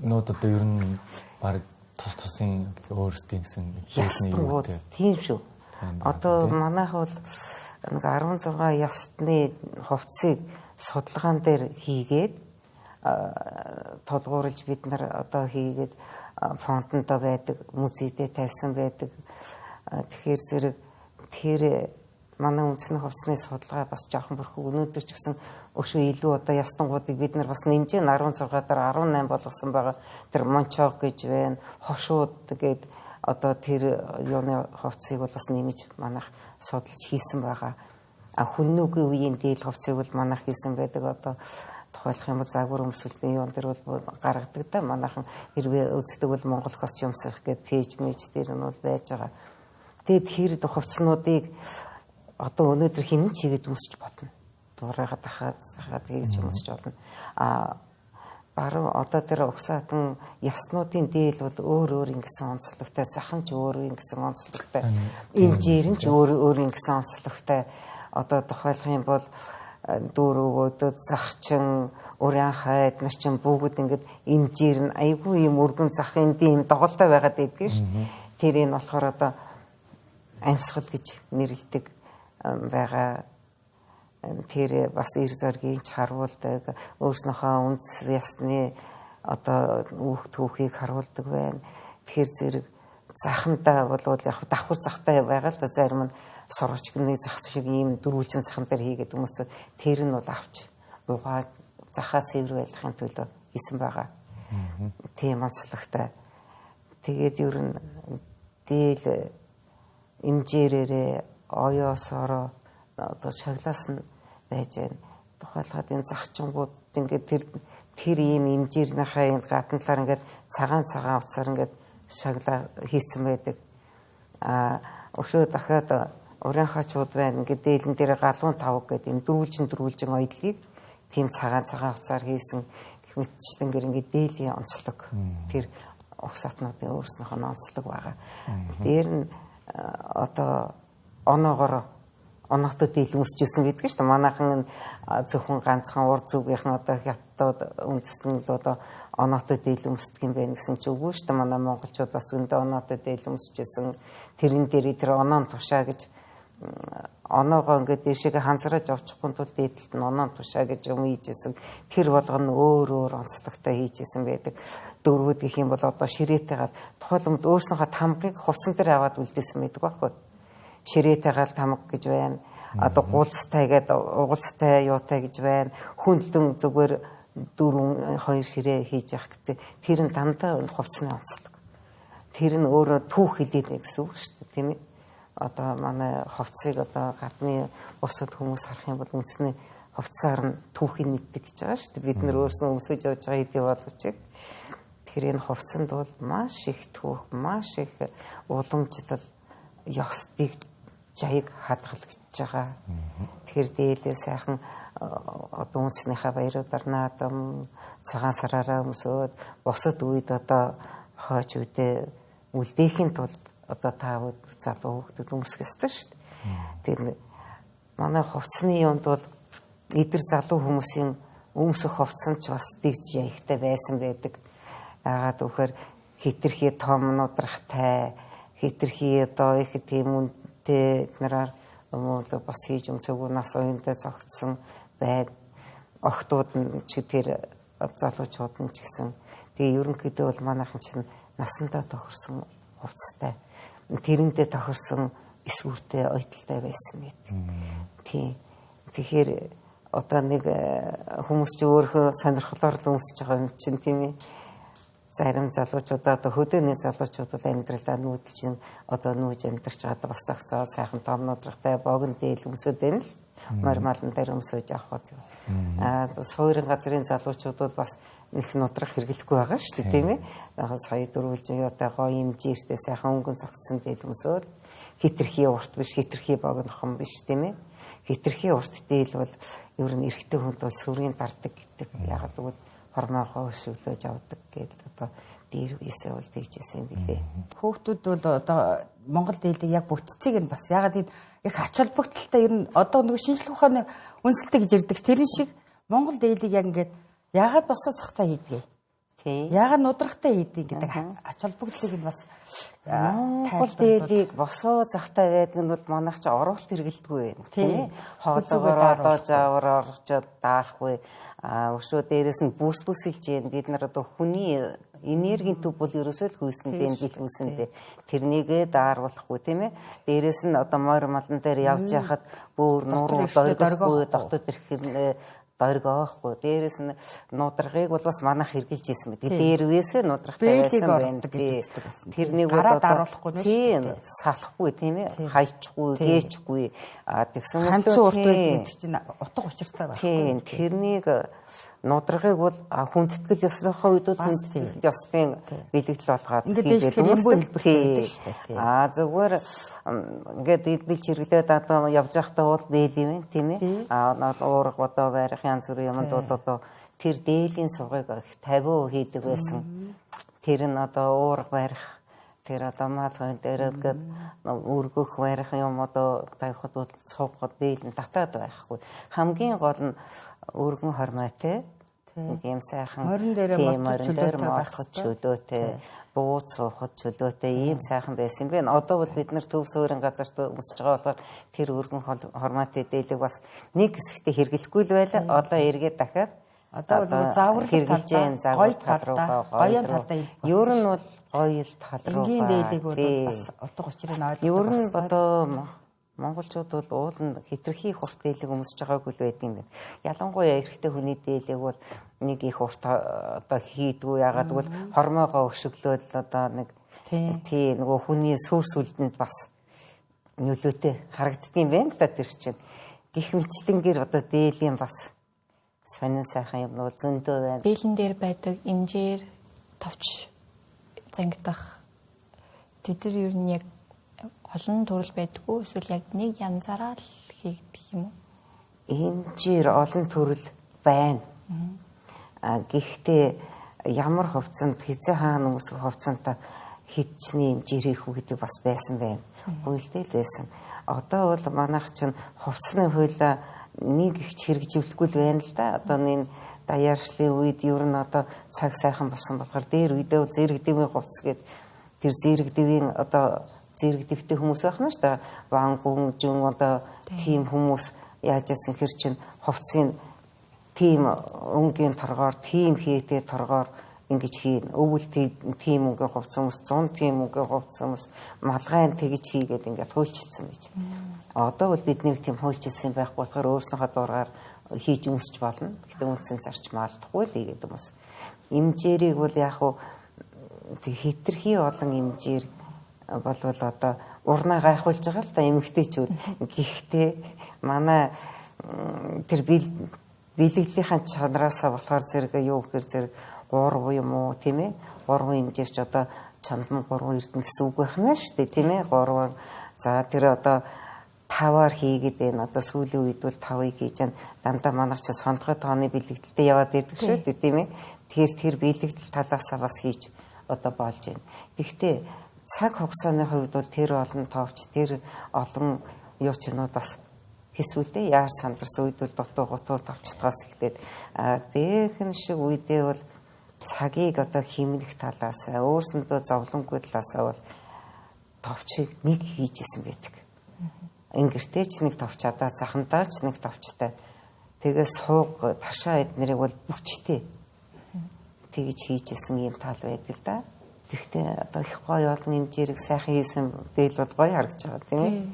нууд одоо ер нь баг тусын өөрсдийн гэсэн ястгууд тийм шүү. Одоо манайх бол нэг 16 ястны хувцсыг судалгаан дээр хийгээд толгуурлж бид нар одоо хийгээд фондондоо байдаг, музейдээ тавьсан байдаг. Тэгэхээр зэрэг тэр манай үндэсний хувцсны судалгаа бас жоохон бүрхүү өнөөдөр ч гэсэн өшөө илүү одоо ястангуудыг бид нар бас нэмж 16-аар 18 болгосон байгаа. Тэр мончог гэж байна, хошууд гээд одоо тэр юуны хувцсыг бол бас нэмж манайх судалж хийсэн байгаа. Хүннүүгийн үеийн дээл хувцсыг бол манайх хийсэн байдаг. Одоо тухайлах юм бол загвар өмсөлтийн юун дээр бол гаргадаг да. Манайхан хэрвээ үздэг бол Монгол хос юмсах гэдэг пэйж мэж дээр нь бол байж байгаа. Тэгээд тэр хувцснуудыг одоо өнөөдөр хинэн чигээд өмсч бодно. Дуурайгаад ахаад хийж өмсч болно. Баруун одоо тэр угсаатан яснуудын дээл бол өөр ингэсэн онцлогтой, захан ч өөр ингэсэн онцлогтой, имжээр нь ч өөр ингэсэн онцлогтой. Одоо тухайлах юм бол дүүр өвөдөд захчин, уран хайд нар чинь бүгд ингээд имжээр нь айгүй юм өргөн зах эндийн юм доголдой байгаад байдаг шүү. Тэрийг болохоор одоо амьсгал гэж нэрлэдэг байгаа. Тэр бас эр зоргийн ч харуулдаг, өөрснөөхөө үндэс ясны одоо түүхийг харуулдаг байна. Тэгэхээр зэрэг захандаа бол яг давхар захтай байгаа л да, зарим нь сургачны зах шиг ийм дөрвөлжин захан дээр хийгээд хүмүүс тэр нь бол авч угаа захаа цэвэр байлгахын төлөө хийсэн байгаа. Тийм онцлогтой. Тэгээд ер нь дээл имжээрээ оёосороо одоо шаглаас нь байж байна. Тухайлбал энэ захчингууд ингээд тэр ийм имжээрнийхээ энэ гадна талаар ингээд цагаан уцаар ингээд шаглаа хийцэн байдаг. Өшөө дахиад урийнхаачууд байна. Ингээд дээлэн дээр галуун тавг гэдэг юм дөрвөлжин оёдлыг тийм цагаан уцаар хийсэн гэх мэтчлэнгээр ингээд дээлийн онцлог. Тэр угсаатнуудын өөрснөөх нь онцлог байгаа. Дээр нь одоо оноогоор дээл өмсчихсэн гэдэг шүү дээ. Манайхан зөвхөн ганцхан ур зүгийнхэн одоо хятад үндэстэн л одоо оноотой дээл өмсдөг юм байна гэсэн чи үгүй шүү дээ. Манай монголчууд бас өндөө оноотой дээл өмсчихсэн. Тэрэн дээр тэр оноон тушаа гэж оноогоо ингээд дэшегээ ханзрааж авчихгүй тул дээдлэлт нь оноон тушаа гэж юм хийжсэн. Тэр болгоно өөр онцлогтой хийжсэн байдаг. Дөрвөд гэх юм бол одоо ширээтэйгээ тухайлбал өөрснөөхөө тамгыг хувцсан дээр аваад үлдээсэн байдаг байхгүй. Ширээтэйгээ тамга гэж байна. Одоо гуулцтай гэдэг угуулцтай юутай гэж байна. Хүндлэн зүгээр 4-2 ширээ хийж явах гэдэг. Тэр нь дандаа хувцсны онцлог. Тэр нь өөрөө түүх хэлээд гэсэн үг шүү дээ, тийм ээ. Одоо манай хувцсыг одоо гадны бусад хүмүүс харах юм бол үндэсний хувцсаар нь түүхийг мэддэг гэж байгаа шүү дээ. Бид нэр өөрснөө өмсөж явж байгаа хэдий боловч тэр энэ хувцсанд бол маш их түүх, маш их уламжлал, ёстыг жаяг хадгалагч байгаа. Тэгэхээр дээлээ сайхан одоо үндэснийхээ баяруудаар наадам цагаан сараараа өмсөөд бусад үед одоо хойч үедээ үлдээхийн тулд одоо таавд залуу хүүхдүүд өмсөх ёстой шүү дээ. Тэр манай хувцсны юмд бол эдэр залуу хүмүүсийн өмсөх хувцсан ч бас дэгж яйхтай байсан байдаг. Яагаад гэвэл хитрхи том нудрахтай, хитрхи одоо их тийм үнэтэй нараар бас хийж өмсөөгөө нас уяндаа зогтсон байд. Охтууд нь ч тэр залуучууд нь ч гэсэн. Тэгээ ерөнхийдөө бол манайхан чинь насандаа тохирсон хувцастай. Тэрэндээ тохирсон эсвүүртэй ойдолтой байсан мэт. Тийм. Тэгэхээр одоо нэг хүмүүс ч өөрөө сонирхлоор л өмсөж байгаа юм чинь тийм ээ. Зарим залуучуудаа одоо хөдөөний залуучууд бол амьдралдаа нүүдэл чинь одоо нүүж амьдарч байгаа бас зохицоод сайхан том нудрахтай богино дээл өмсөд байна л. Нормалн дээр өмсөж авах гэдэг. Суурин газрын залуучууд бол бас их нудрах хэрэглэхгүй байгаа шүү дээ, тийм ээ. Сая дөрвөлжин юутай гоё имжээртэй сайхан өнгөн цогцсон дээл өмсөөл. хитрхи урт биш, хитрхи богинохон биш тийм ээ. Хитрхи урт дээл бол ер нь эрэгтэй хүнд бол сүрийн дардаг гэдэг. Ягаад гэвэл хормоогоо өсвөлөөж авдаг гэдэг одоо дээр үесээ бол тэгжсэн юм билээ. Хүүхдүүд бол одоо Монгол дээлийг яг бүтцийг нь бас ягаад энэ их ач холбогдолтой ер нь одоо нэг шинжлэх ухааны үндэслэлтэй гэж ярьдаг тэрэн шиг Монгол дээлийг яг ингээд ягаад босоо цахтаа хийдгээ. Тийм. Ягаад нудрахтай хийдэг гэдэг ач холбогдлыг нь бас Монгол дээлийг босоо захтай байдаг нь бол манайх ч оруулалт хэрэгэлдэггүй байна. Тийм. Хоолоогоор одоо заавар орчод даахгүй. Өшөө дээрээс нь бүсэлж юм бид нар одоо хүний энергийн төв бол ерөөсөө л хүйсэндээ бил хүйсэндээ тэрнийгээ дааруулахгүй тийм ээ. Дээрээс нь одоо морь малан дээр явж яхад бүр нуруу дөргөхгүй дотод ирэх дөргөөхгүй. Дээрээс нь нудрагыг бол бас манайх хэрглэж ийсэн мэт. Дээрвээсээ нудрахтай байсан байна. Тэрнийг гараа даруулахгүй нь тийм салахгүй тийм ээ. Хайчгүй, гээчгүй. Тэгсэн ганцхан урт байдаг чинь утга учиртай байна. Тийм тэрнийг нудрагыг бол хүндэтгэл ёсныхоо үед хүндэтгэл ёслын бэлэгдэл болгоод хийгээд юмбуу хэлбэртэй байдаг шүү дээ. Зүгээр ингээд идэл чиргэлээд одоо явж байхдаа бол бэл юм тийм ээ. Уурга бодоо байрах янз бүрийн юмд бол одоо тэр дээлийн сугыг 50% хийдэг байсан. Тэр нь одоо уурга барих тэр одоо маалгын дээр гээд өргөх барих юм одоо тавихад бол сувгад дийл нь татаад байхгүй. Хамгийн гол нь өргөн хормойтой ийм сайхан морин дээр морхот чөлөөтэй бууз суухад чөлөөтэй ийм сайхан байсан юм байна. Одоо бол бид нар төв суурин газарт өмсөж байгаа болохоор тэр өргөн хормойтой дээлэг бас нэг хэсэгтээ хэрэглэхгүй л байлаа. Одоо эргээд дахиад одоо бол заавар хэрэгжилж гоё тал руу гоён талдаа ер нь бол гоё тал руу энгийн дээлэг бол бас утга учирыг ойлгох. Ер нь одоо монголчууд бол ууланд хитрхи их урт дээлэг өмсөж байгаагүй л байдаг юм байна. Ялангуяа эрэгтэй хүний дээлэг бол нэг их урт одоо хийдгүү ягаад гэвэл хормоогоо өшөглөөд одоо нэг тий нөгөө хүний сүр сүлдэнд бас нөлөөтэй харагддсан юм байна та тэр чинь. Гэх мэтлэнгээр одоо дээлийн бас сонин сайхан юм бол зөндөө байна. Дээлэн дээр байдаг имжээр товч зангидах тэд нар ер нь яг олон төрөл байдгүй эсвэл яг нэг янзаараа л хийгдэх юм уу? Имжээр олон төрөл байна. Гэхдээ ямар хувцанд хизээ хаана өмсөх хувцантаа хидчний имжээр хийх үү гэдэг бас байсан байна. Хуйлдэл байсан. Одоо бол манайх чинь хувцсны хуулиа нэг их хэрэгжүүлэхгүй л байна л да. Одоо энэ даяаршлын үед ер нь одоо цаг сайхан болсон болохоор дээр үедээ зэрэг дэвийн хувцс гээд тэр зэрэг дэвийн одоо зэрэг дэвтэй хүмүүс байх нь шүү дээ. Вангун жин одоо тийм хүмүүс яаж яасан хэр чин хувцсыг тийм өнгийн торгоор тийм хийтэй торгоор ингэж хийн. Өвөл тийм өнгийн хувцс хүмүүс 100 тийм өнгийн хувцс хүмүүс малгайн тэгж хийгээд ингээд хуульчилсан байж. Одоо бол бидний тийм хуульчилсан байхгүй болохоор өөрснийхөө дургаар хийж өмсч болно. Гэхдээ үндсэн зарч маалдахгүй л ийгээд хүмүүс. Имжээрийг бол яг хуу хитрхи олон имжээр болвол одоо урнаа гайхуулж байгаа л да эмэгтэйчүүд. Гэхдээ манай тэр бэлэглэлийнхаа чанараасаа болохоор зэрэг юу гэхээр зэрэг 3 юм уу тийм ээ 3 имжээрч одоо чандан 3 эрдэнэ гэсэн үг байх нь шүү дээ тийм ээ 3 за тэр одоо 5-аар хийгээд байна. Одоо сүүлийн үед бол 5-ыг хийж байна. Дандаа манайх ч сондгой тооны бэлэгдэлтэй яваад байдаг шүү дээ тийм ээ. Тэгэхээр тэр бэлэгдэл талаасаа бас хийж одоо болж байна. Гэхдээ цаг хугацааны хувьд бол тэр олон тоовч тэр олон юучнууд бас хэсвэлтэй яар сандарсан үед бол дутуу гутуу тавчтгаас эхлээд дээрх нь шиг үедээ бол цагийг одоо хэмнэх талаас өөрсөндөө зовлонгүй талаасаа бол товчийг нэг хийжсэн байдаг. Ингэртэй ч нэг товч одоо захандаа ч нэг товчтой. Тэгээс сууг ташаа эднэрийг бол бүчтэй тэгж хийжсэн юм тал байдаг л да. Тэгтээ одоо их гоё олон хэмжээг сайхан хийсэн дээл бол гоё харагдаж байгаа тийм ээ.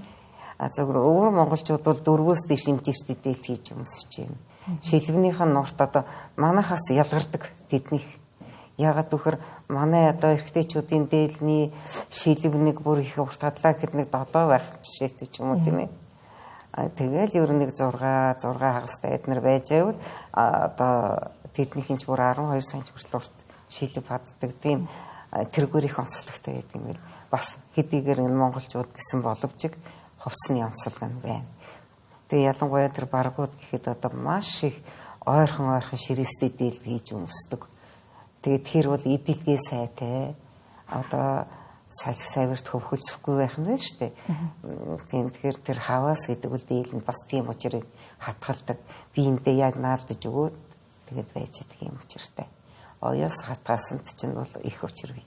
Зөвхөн өөр монголчууд бол 4-өөс дээш хэмжээчтэй дээл хийж өмсөж байна. Шилбнийх нь нурт одоо манайхаас ялгардаг тэднийх. Ягаад гэвэл манай одоо эрэгтэйчүүдийн дээлний шилб нэг бүр их урт тадлаа гэхэд нэг 7 байх жишээтэй ч юм уу тийм ээ. Тэгэл ер нь нэг 6 хагастай эднэр байж байвал одоо тэднийх нь ч бүр 12 см хүртэл урт шилб хаддаг тийм тэргээр их онцлогтой байдаг юм бэл. бас хэдийгээр энэ монголчууд гэсэн боловч хувцсны онцлог нь байна. Тэгээ ялангуяа тэр баргууд гэхэд одоо маш их ойрхон ширээстэй дээл хийж өмсдөг. Тэгээд тэр бол эдэлгээ сайтай одоо савирт хөвхөлцөхгүй байх нь шүү дээ. Тийм тэгэхээр тэр хаваас гэдэг үл дээл нь бас тийм учрыг хатгалдаг. Биендээ яг наалдаж өгөөд тэгээд байж байгаа юм учиртай. Оёс хатгаасанд чинь бол их учир бий.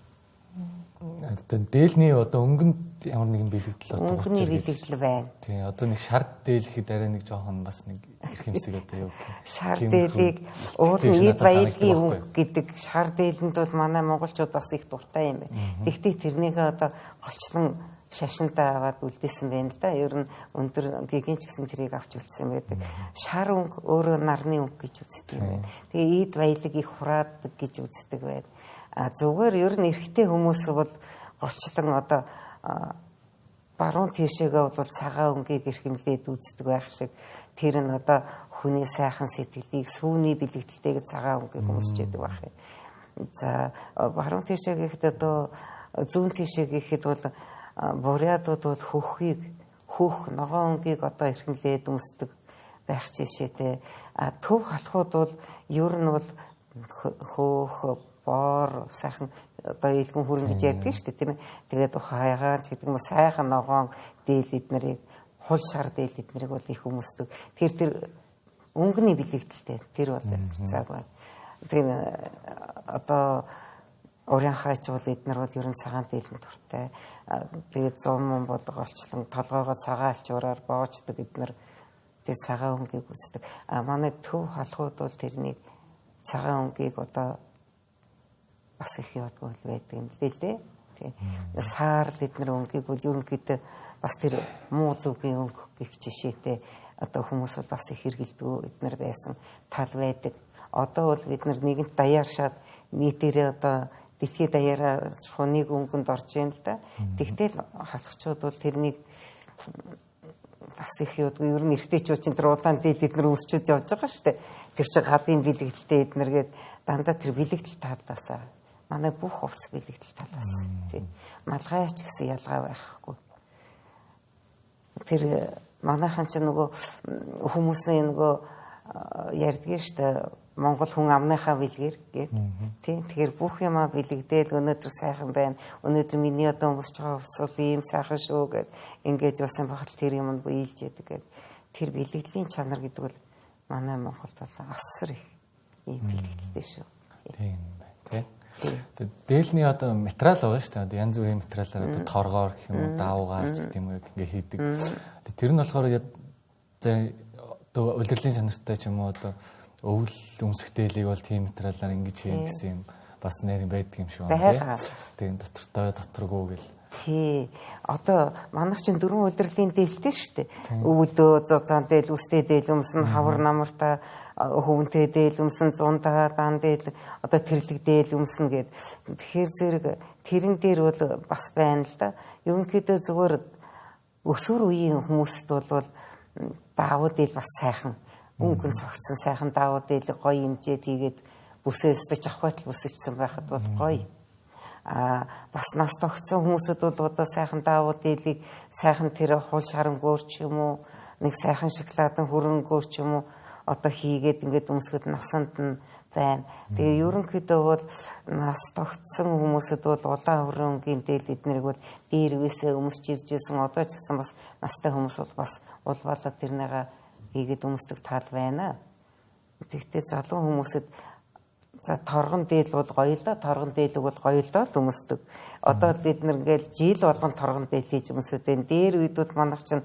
Одоо дээлний одоо өнгөнд ямар нэгэн бэлэгдэл одоо өнгөний бэлэгдэл байна. Тий, одоо нэг шар дээлэхэд арай нэг жоохон бас нэг эрхэмсэг одоо юу гэх юм. Шар дээлийг уулын эд баялагын өнгө гэдэг шар дээлэнд бол манай монголчууд бас их дуртай юм байна. Гэхдээ тэрнийг одоо голчлон шашинтаа аваад үлдээсэн байна л да. Ер нь өндөр гэгийн ч гэсэн тэрийг авч үлдсэн байдаг. Шар өнгө өөрөө нарны өнгө гэж үздэг юм байна. Тэгээ эд баялаг их хураадаг гэж үздэг байна. Зүгээр ер нь эрэгтэй хүмүүс бол голчлон одоо баруун тишээгээ бол цагаан өнгийг эрхэмлээд үздэг байх шиг тэр нь одоо хүний сайхан сэтгэлийг сүүний бэлэгдэлтэйг цагаан өнгийг өмсч яадаг байх юм. За баруун тишээ гэхэд одоо зүүн тишээ гэхэд бол бурятууд бол хөх ногоон өнгийг одоо эрхэмлээд өмсдөг байх жишээтэй. Төв халахууд бол ер нь бол хөөх бор сайхан одоо илгэн хүрэн гэж ярьдаг шүү дээ тийм ээ. Тэгээд хаягаан ч гэдэг юм сайхан ногоон дээл эднэрийг хул шар дээл эднэрийг бол их өмсдөг. Тэр өнгөний бэлэгдэлтэй тэр бол цаг байна. Тэр одоо уран хайч бол эднэр бол ер нь цагаан дээлэнд дуртай. Тэгээд 100 мөн бол голчлон толгоогоо цагаан алчуураар боождөг эднэр тэр цагаан өнгийг үздэг. Манай төв халахууд бол тэрнийг цагаан өнгийг одоо бас их ядгүй байдаг юм л дээ. Тийм. Саарл эднэр өнгийг бол ерөнхийдөө бас тэр муу зүгийн өнгө гэх жишээтэй одоо хүмүүс бол бас их хэрэгэлдэг эднэр байсан тал байдаг. Одоо бол бид нэгэнт даяаршаад нийтээрээ одоо дэлхийд даяараа нэг өнгөнд орж ийн л да. Тэгтэл халахчууд бол тэрнийг бас их ядгүй ер нь эртэйчүүд чинь тэр удаан дээл эднэр өмсчүүд явж байгаа шүү дээ. Тэр чинь галын бэлэгдэлтэй эднэргээд дандаа тэр бэлэгдэл талдаасаа манай бүх хувцс бэлэгдэл талаас тийм малгайч гэсэн ялгаа байхгүй. Тэр манайхан ч нөгөө хүмүүсийн нөгөө ярьдгийг штэ Монгол хүн амныхаа бэлгээр гээд тийм тэгэхээр бүх юмаа бэлэгдээл өнөөдөр сайхан байна. Өнөөдөр миний одоо өмсч байгаа хувцс бол ийм сайхан шүү гэд ингэж болсон багт тэр юм нь биелж яадаг гэд тэр бэлэгдлийн чанар гэдэг бол манай Монголд бол асар их ийм бэлэгдэлтэй шүү. Тийм байна тийм. Дээлний одоо материал байгаа шүү дээ. Янз бүрийн материалаар одоо торгоор гэх юм уу, даавгаар ч гэдэг юм уу ингээ хийдэг. Тэр нь болохоор одоо улирлын чанартай ч юм уу одоо өвөл өмсөх дээлийг бол тийм материалаар ингэж хийн гэсэн юм бас нэр байдаг юм шиг байна тийм. Тийм доторгүй гэл. Тий. Одоо манайх чинь 4 улирлын дээлтэй шүү дээ. Өвөлдөө зузаан дээл, үстэй дээл өмсөн, хавар намартаа хөвөнтэй дээл өмсөн, зундаа дан дээл, одоо тэрлэг дээл өмсөн гэд. Тэгэхээр зэрэг тэрэн дээр бол бас байна л да. Ерөнхийдөө зүгээр өсвөр үеийн хүмүүст бол даавуу дээл бас сайхан. Өнгөн цогцсон сайхан даавуу дээл гоё хэмжээд хийгээд бүсээсдэж авах байтал бүсэлсэн байхад бол гоё. Бас нас тогтсон хүмүүсд бол одоо сайхан даавуу дээлийг сайхан тэр хул шарангөөр ч юм уу нэг сайхан шоколадын хөрөнгөөр ч юм уу одоо хийгээд ингээд өмсгöd насанд нь байна. Тэгээ ерөнхийдөө бол нас тогтсон хүмүүсд бол улаан хөрөнгөний дээл эднэрийг бол дээрвээсээ өмсч ирж байсан. Одоо ч гэсэн бас настай хүмүүс бол бас улбалаад тэрнийга хийгээд өмсдөг тал байна. Тэгтээ залуу хүмүүсд за торгон дээл бол гоё л да. Торгон дээлэг бол гоё л да өмсдөг. Одоо бид нар ингээл жил болгон торгон дээл хийж өмсөд энэ дээр үедүүд манайх чинь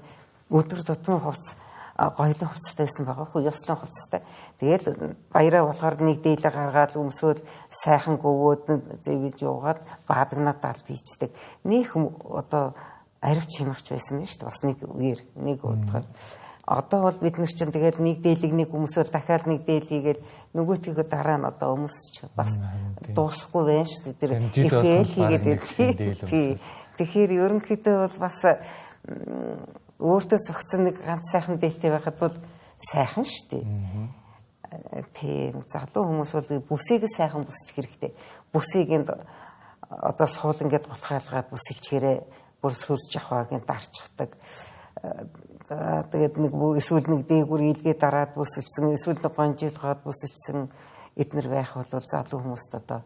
өдөр тутмын хувцас гоёлын хувцастай байсан байгаа хөө ёслон хувцастай. Тэгэл баяраа болохоор нэг дээлээ гаргаад өмсөөл сайхан гөвөөд дэвж яваад баадагнаад далд хийчдэг. Нэг одоо аривч хямгч байсан юм шүү дээ. Бас нэг үеэр нэг удаад. Одоо бол бид нар чинь тэгэл нэг дээлийг нэг өмсөөл дахиад нэг дээл хийгээл нөгөөтгөө дараа нь одоо өмсч бас дуусахгүй байна шүү дээ. Тэр дээл хийгээд байдаг. Тэгэхээр ерөнхийдөө бол бас өөртөө зөгцсөн нэг ганц сайхан дээлтэй байхад бол сайхан шүү дээ. Тийм залуу хүмүүс бол бүсийг сайхан бүслэх хэрэгтэй. Бүсийг одоо суул ингээд гутхаалгаад бүсэлчгээрээ бүр сүрж авахыг дарчдаг. За тэгээд нэг эсвэл нэг дээгүр илгээ дараад бүсэлсэн, эсвэл нэг гонжилгаад бүсэлсэн эднэр байх бол залуу хүмүүст одоо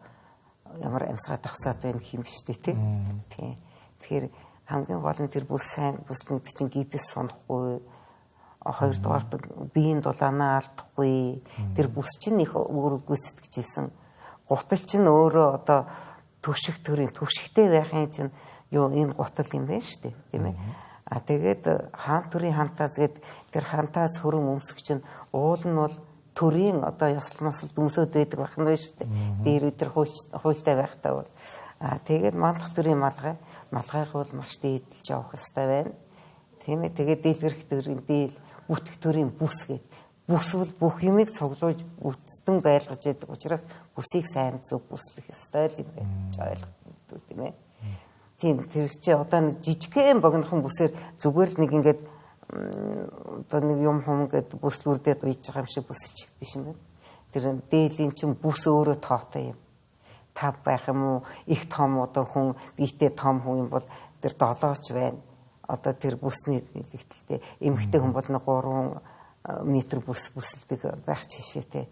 ямар амьсгаа давцаад байна юм штэ тий. Тэгэхээр хамгийн гол нь тэр бүс сайн бүслэн гэдэг чинь гидс сунахгүй, хоёрдугаар биеийн дулаанаа алдахгүй. Тэр бүс чинь их өөр гүйцэтгэжсэн. Гутал чинь өөрөө одоо төвшигтэй байхын чинь юу энэ гутал юм байна шүү дээ тийм ээ. А тэгээд хаан төрийн хантаас гээд тэр хантаас хөрөн өмсөх чинь уул нь бол төрийн одоо ясал масал дүмсөд байдаг байх нь шүү дээ. Дээр өдр хуультай байхтаа бол тэгээд малгах төрийн малгайг бол маш дээдлж явах хэрэгтэй байна. Тийм ээ. Тэгээд дийлгэрх төрийн дийл бүтэх төрийн бүс гээд бүс бол бүх юмыг цуглуулж бүтэн байлгаж яадаг учраас бүсийг сайн зөв бүслэх ёстой юм байна. Ойлгох тийм ээ. Тийм тэр чи одоо нэг жижигхэн богинохон бүсээр зүгээр л нэг ингээд одоо нэг юм хум гэдэг бүслүүрдээд уйж байгаа юм шиг бүсэлчих биш юм байна. Тэр дээлийн чин бүс өөрөө тоотой юм. Тав байх юм уу, их том одоо хүн биетэй том хүн юм бол тэр 7ч байна. Одоо тэр бүсний нэгтэлтэй эмэгтэй хүн бол 3 метр бүс бүсэлдэг байх жишээтэй.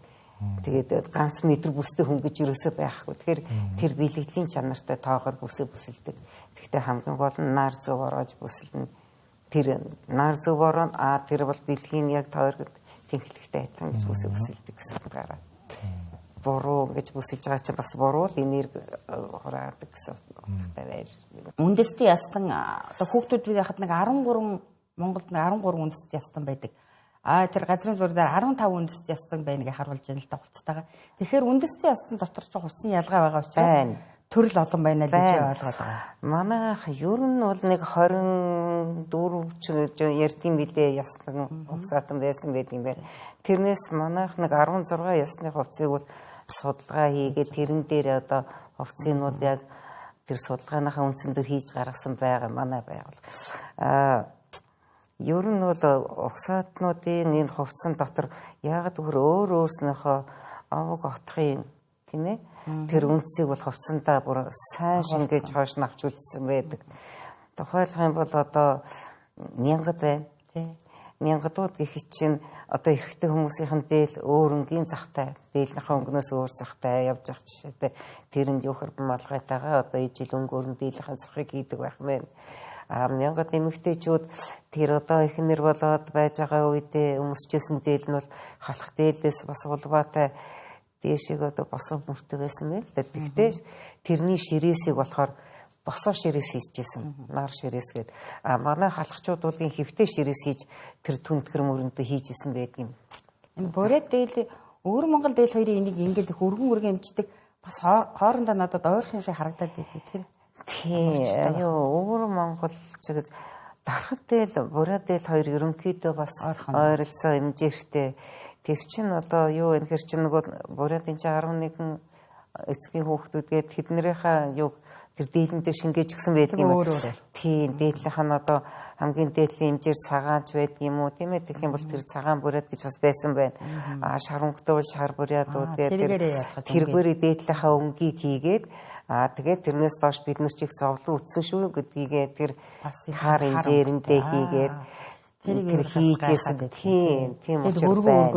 Тэгээд ганц метр бүстэй хүн гэж юусоо байхгүй. Тэгэхээр тэр бэлгэдлийн чанартай тоогоор бүсээ бүсэлдэг. Гэхдээ хамгийн гол нь нар зөв ороож бүсэлнэ. Тэр нар зөв орон тэр бол дэлхийн яг тойрогт тэнхлэгтэй айтан гэж бүсээ бүсэлдэг гэсэн гараа. Буруу гэж бүсэлж байгаа чинь бас буруу л энерги хураадаг гэсэн утгатай байж. Үндэстэн ястан одоо хүүхдүүд байхад нэг 13 Монголд 13 үндэстэн ястан байдаг. Тэр газрын зур дээр 15 үндэстэн ястан байна гэж харуулж байна л да хувцастайгаа. Тэгэхээр үндэстэн ястан дотор ч хувцсын ялгаа байгаа учраас төрөл олон байна л гэж ойлгоод байгаа. Манайх ер нь бол нэг 24 ч ярдгийн билээ ястан хувцаатан байсан байдаг юм байна. Тэрнээс манайх нэг 16 ясны хувцсыг бол судалгаа хийгээд тэрэн дээр одоо хувцсыг нь бол яг тэр судалгааныхаа үндсэн дээр хийж гаргасан байгаа манай байгууллага. Ер нь бол угсаатнуудын энэ хувцсан дотор яагаад өөр өөрснөөхөө аваг отхын тийм ээ тэр үндсийг бол хувцсандаа бүр сайн шингээж хойш нь авч үлдсэн байдаг. Тухайлх юм бол одоо мянгад байна. Тийм. Мянгадууд гэхэд чинь одоо эрэгтэй хүмүүсийн дээл өөр өнгийн захтай, дээлнийхээ өнгнөөс өөр захтай явж ах жишээтэй тэрэнд юу хэрхэн малгайтайгаа одоо ижил өнгөөр нь дээлнийхээ захыг хийдэг байх мэн. Мянгад эмэгтэйчүүд тэр одоо эхнэр болоод байж байгаа үедээ өмсчээсэн дээл нь бол халах дээлээс бас улбаатай дээшиг одоо босоо мөртөг байсан байл. Тэгтээ тэрний ширээсийг болохоор босоо ширээс хийжсэн. Нар ширээс гээд манай халахчууд бол хэвтэй ширээс хийж тэр түнтгэр мөрөндөө хийжсэн байдаг юм. Энэ буруу дээл өвөр Монгол дээл хоёрын энийг ингээд их өргөн эмчдэг бас хоорондоо надад ойрхон юм шиг харагдаад байдаг. Тэр тийм өвөр Монгол чигэд дархад дээл буруу дээл хоёр ерөнхийдөө бас ойролцоо хэмжээртэй. Тэр чинь одоо юу вэ? Хэр чинь нөгөө буруудын чинь 11 эцгийн хүүхдүүдгээд тэднэрийнхээ юу тэр дээлэн дээр шингээж өгсөн байдаг юм. Тийм дээдлийнх нь одоо хамгийн дээдлийн хэмжээр цагаанч байдаг юм уу тийм ээ. Тэгэх юм бол тэр цагаан бурууд гэж бас байсан байна. Шарангутай бол шар буруудууд гэдэг тэргээр дээдлийнхээ өнгийг хийгээд тэгээд тэрнээс доош бид нар чих зовлон үтсэн шүү гэдгийгээ тэр хар хэмжээрэндээ хийгээд тэр хийжсэн тийм учир байна.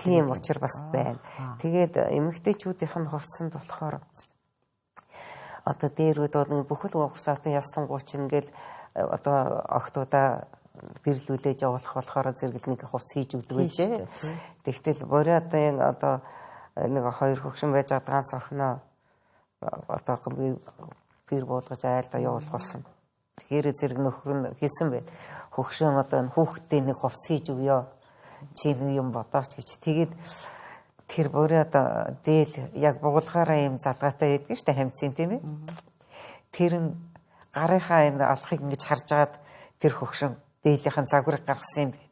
Тийм учир бас байна. Тэгээд эмэгтэйчүүдийнх нь хувцсанд болохоор одоо дээрүүд нэг бүхэл угсаатын ястангууч ингээл одоо огтудаа гэрлүүлээж явуулах болохоор зэрэгэл нэг хувцс хийж өгдөг байлээ. Тэгтэл буруудын одоо нэг хоёр хөгшин байж байгаа ганц охиноо одоо гэр буулгаж айлдаа явуулах болсон. Тэгэхээр зэрэг нөхөр нь хэлсэн байт. Хөгшин одоо хүүхдтэй нэг хувцс хийж өгөө. Чи нэг юм бодооч гэж. Тэгээд тэр буруу одоо дээл яг бугуулгаараа юм залгаатай байдаг шүү дээ хамцын тийм ээ. Тэр нь гарынхаа энэ алхахыг ингэж харж агаад тэр хөгшин дээлийнхэн загварыг гаргасан юм байна.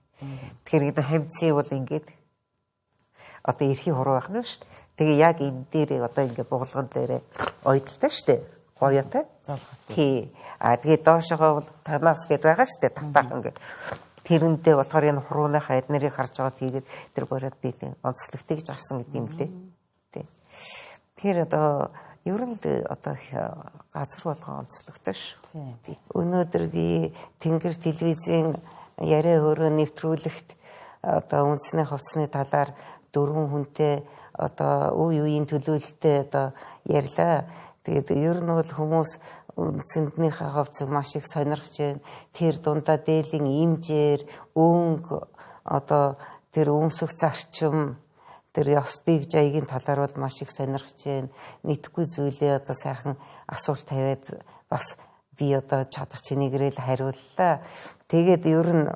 Тэгэхээр хамцын бол ингэж одоо эрхийн хуруу байх нь шүү дээ. Тэгээ яг энэ дээр одоо ингэ бугуулган дээр ойдолтой шүү дээ. Гоётой. Тий. Тэгээд доошогоо бол танаас гээд байгаа шүү дээ. Татаах ингэ. Тэрэндээ болохоор энэ хурууныхаа эднэрийг харж байгаа тийгээд тэр бороод дийлэн онцлогтой гэж гарсан гэдэг юм лээ. Тий. Тэгэхээр одоо ер нь одоо газар болгон онцлогтой шүү. Өнөөдөр би Тэнгэр телевизийн яриа хөрөө нэвтрүүлэгт одоо үндэсний хувцсны талаар 4 хүнтэй одоо үе үеийн төлөөлөлтөд одоо ярьлаа. Тэгээд ер нь бол хүмүүс үндэсныхээ хувцсыг маш их сонирхож байна. Тэр дундаа дээлийн имжээр өнгө одоо тэр өмсөх зарчим тэр ёс дэг жаягийн талаар бол маш их сонирхож байна. Мэдхгүй зүйлээ одоо сайхан асуулт тавиад бас би одоо чадах чинийгрэл хариуллаа. Тэгээд ер нь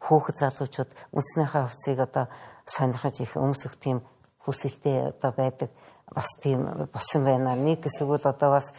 хүүхэд залуучууд үндэснийхээ хувцсыг одоо сонирхож их өмсөх тийм хүсэлтэй одоо байдаг. Бас тийм болсон байна. Нэг хэсэг бол одоо бас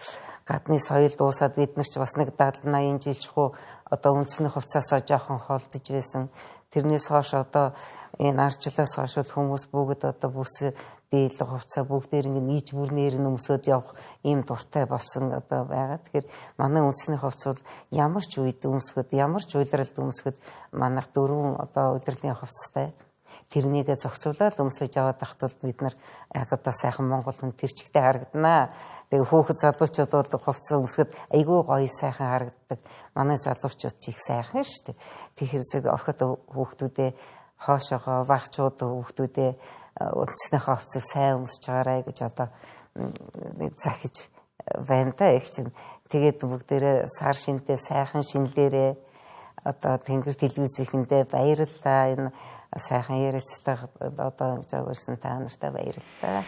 гадны соёл дуусаад бид нар ч бас нэг 70-80 жилчхүү одоо үндэсний хувцаасаа жоохон холдож байсан. Тэрнээс хойш одоо энэ арчлаас хойш хүмүүс бүгд одоо бүс дээл хувцас бүгдээр ингэ нийж бүрнээр нь өмсөд явах ийм дуртай болсон одоо байгаа. Тэгэхээр манай үндэсний хувцас бол ямар ч үед өмсгöd, ямар ч уйлралд өмсгöd манайх 4 одоо удирдлагын хувцастай. Тэрнийг зохицуулаад өмсөж аваад тахтал бид нар яг одоо сайхан Монгол хүн тэр чигтээ харагданаа. Тэгээ хүүхэд залуучууд бол хувцас өмсгöd айгүй гоё сайхан харагддаг. Манай залуучууд ч их сайхан шүү дээ. Тэгэхээр зэрэг орхид хүүхдүүдээ хоошоогоо багчууд хүүхдүүдээ үндэснийхээ хувцсыг сайн өмсөж байгаарай гэж одоо захиж байна та их чинь. Тэгээд бүгдээрээ сар шиндээ сайхан шинлээрээ одоо Тэнгэр телевизийнхэндээ баярлалаа. Энэ сайхан ярилцлага одоо ингэж өгсөн та нартай баярлалаа.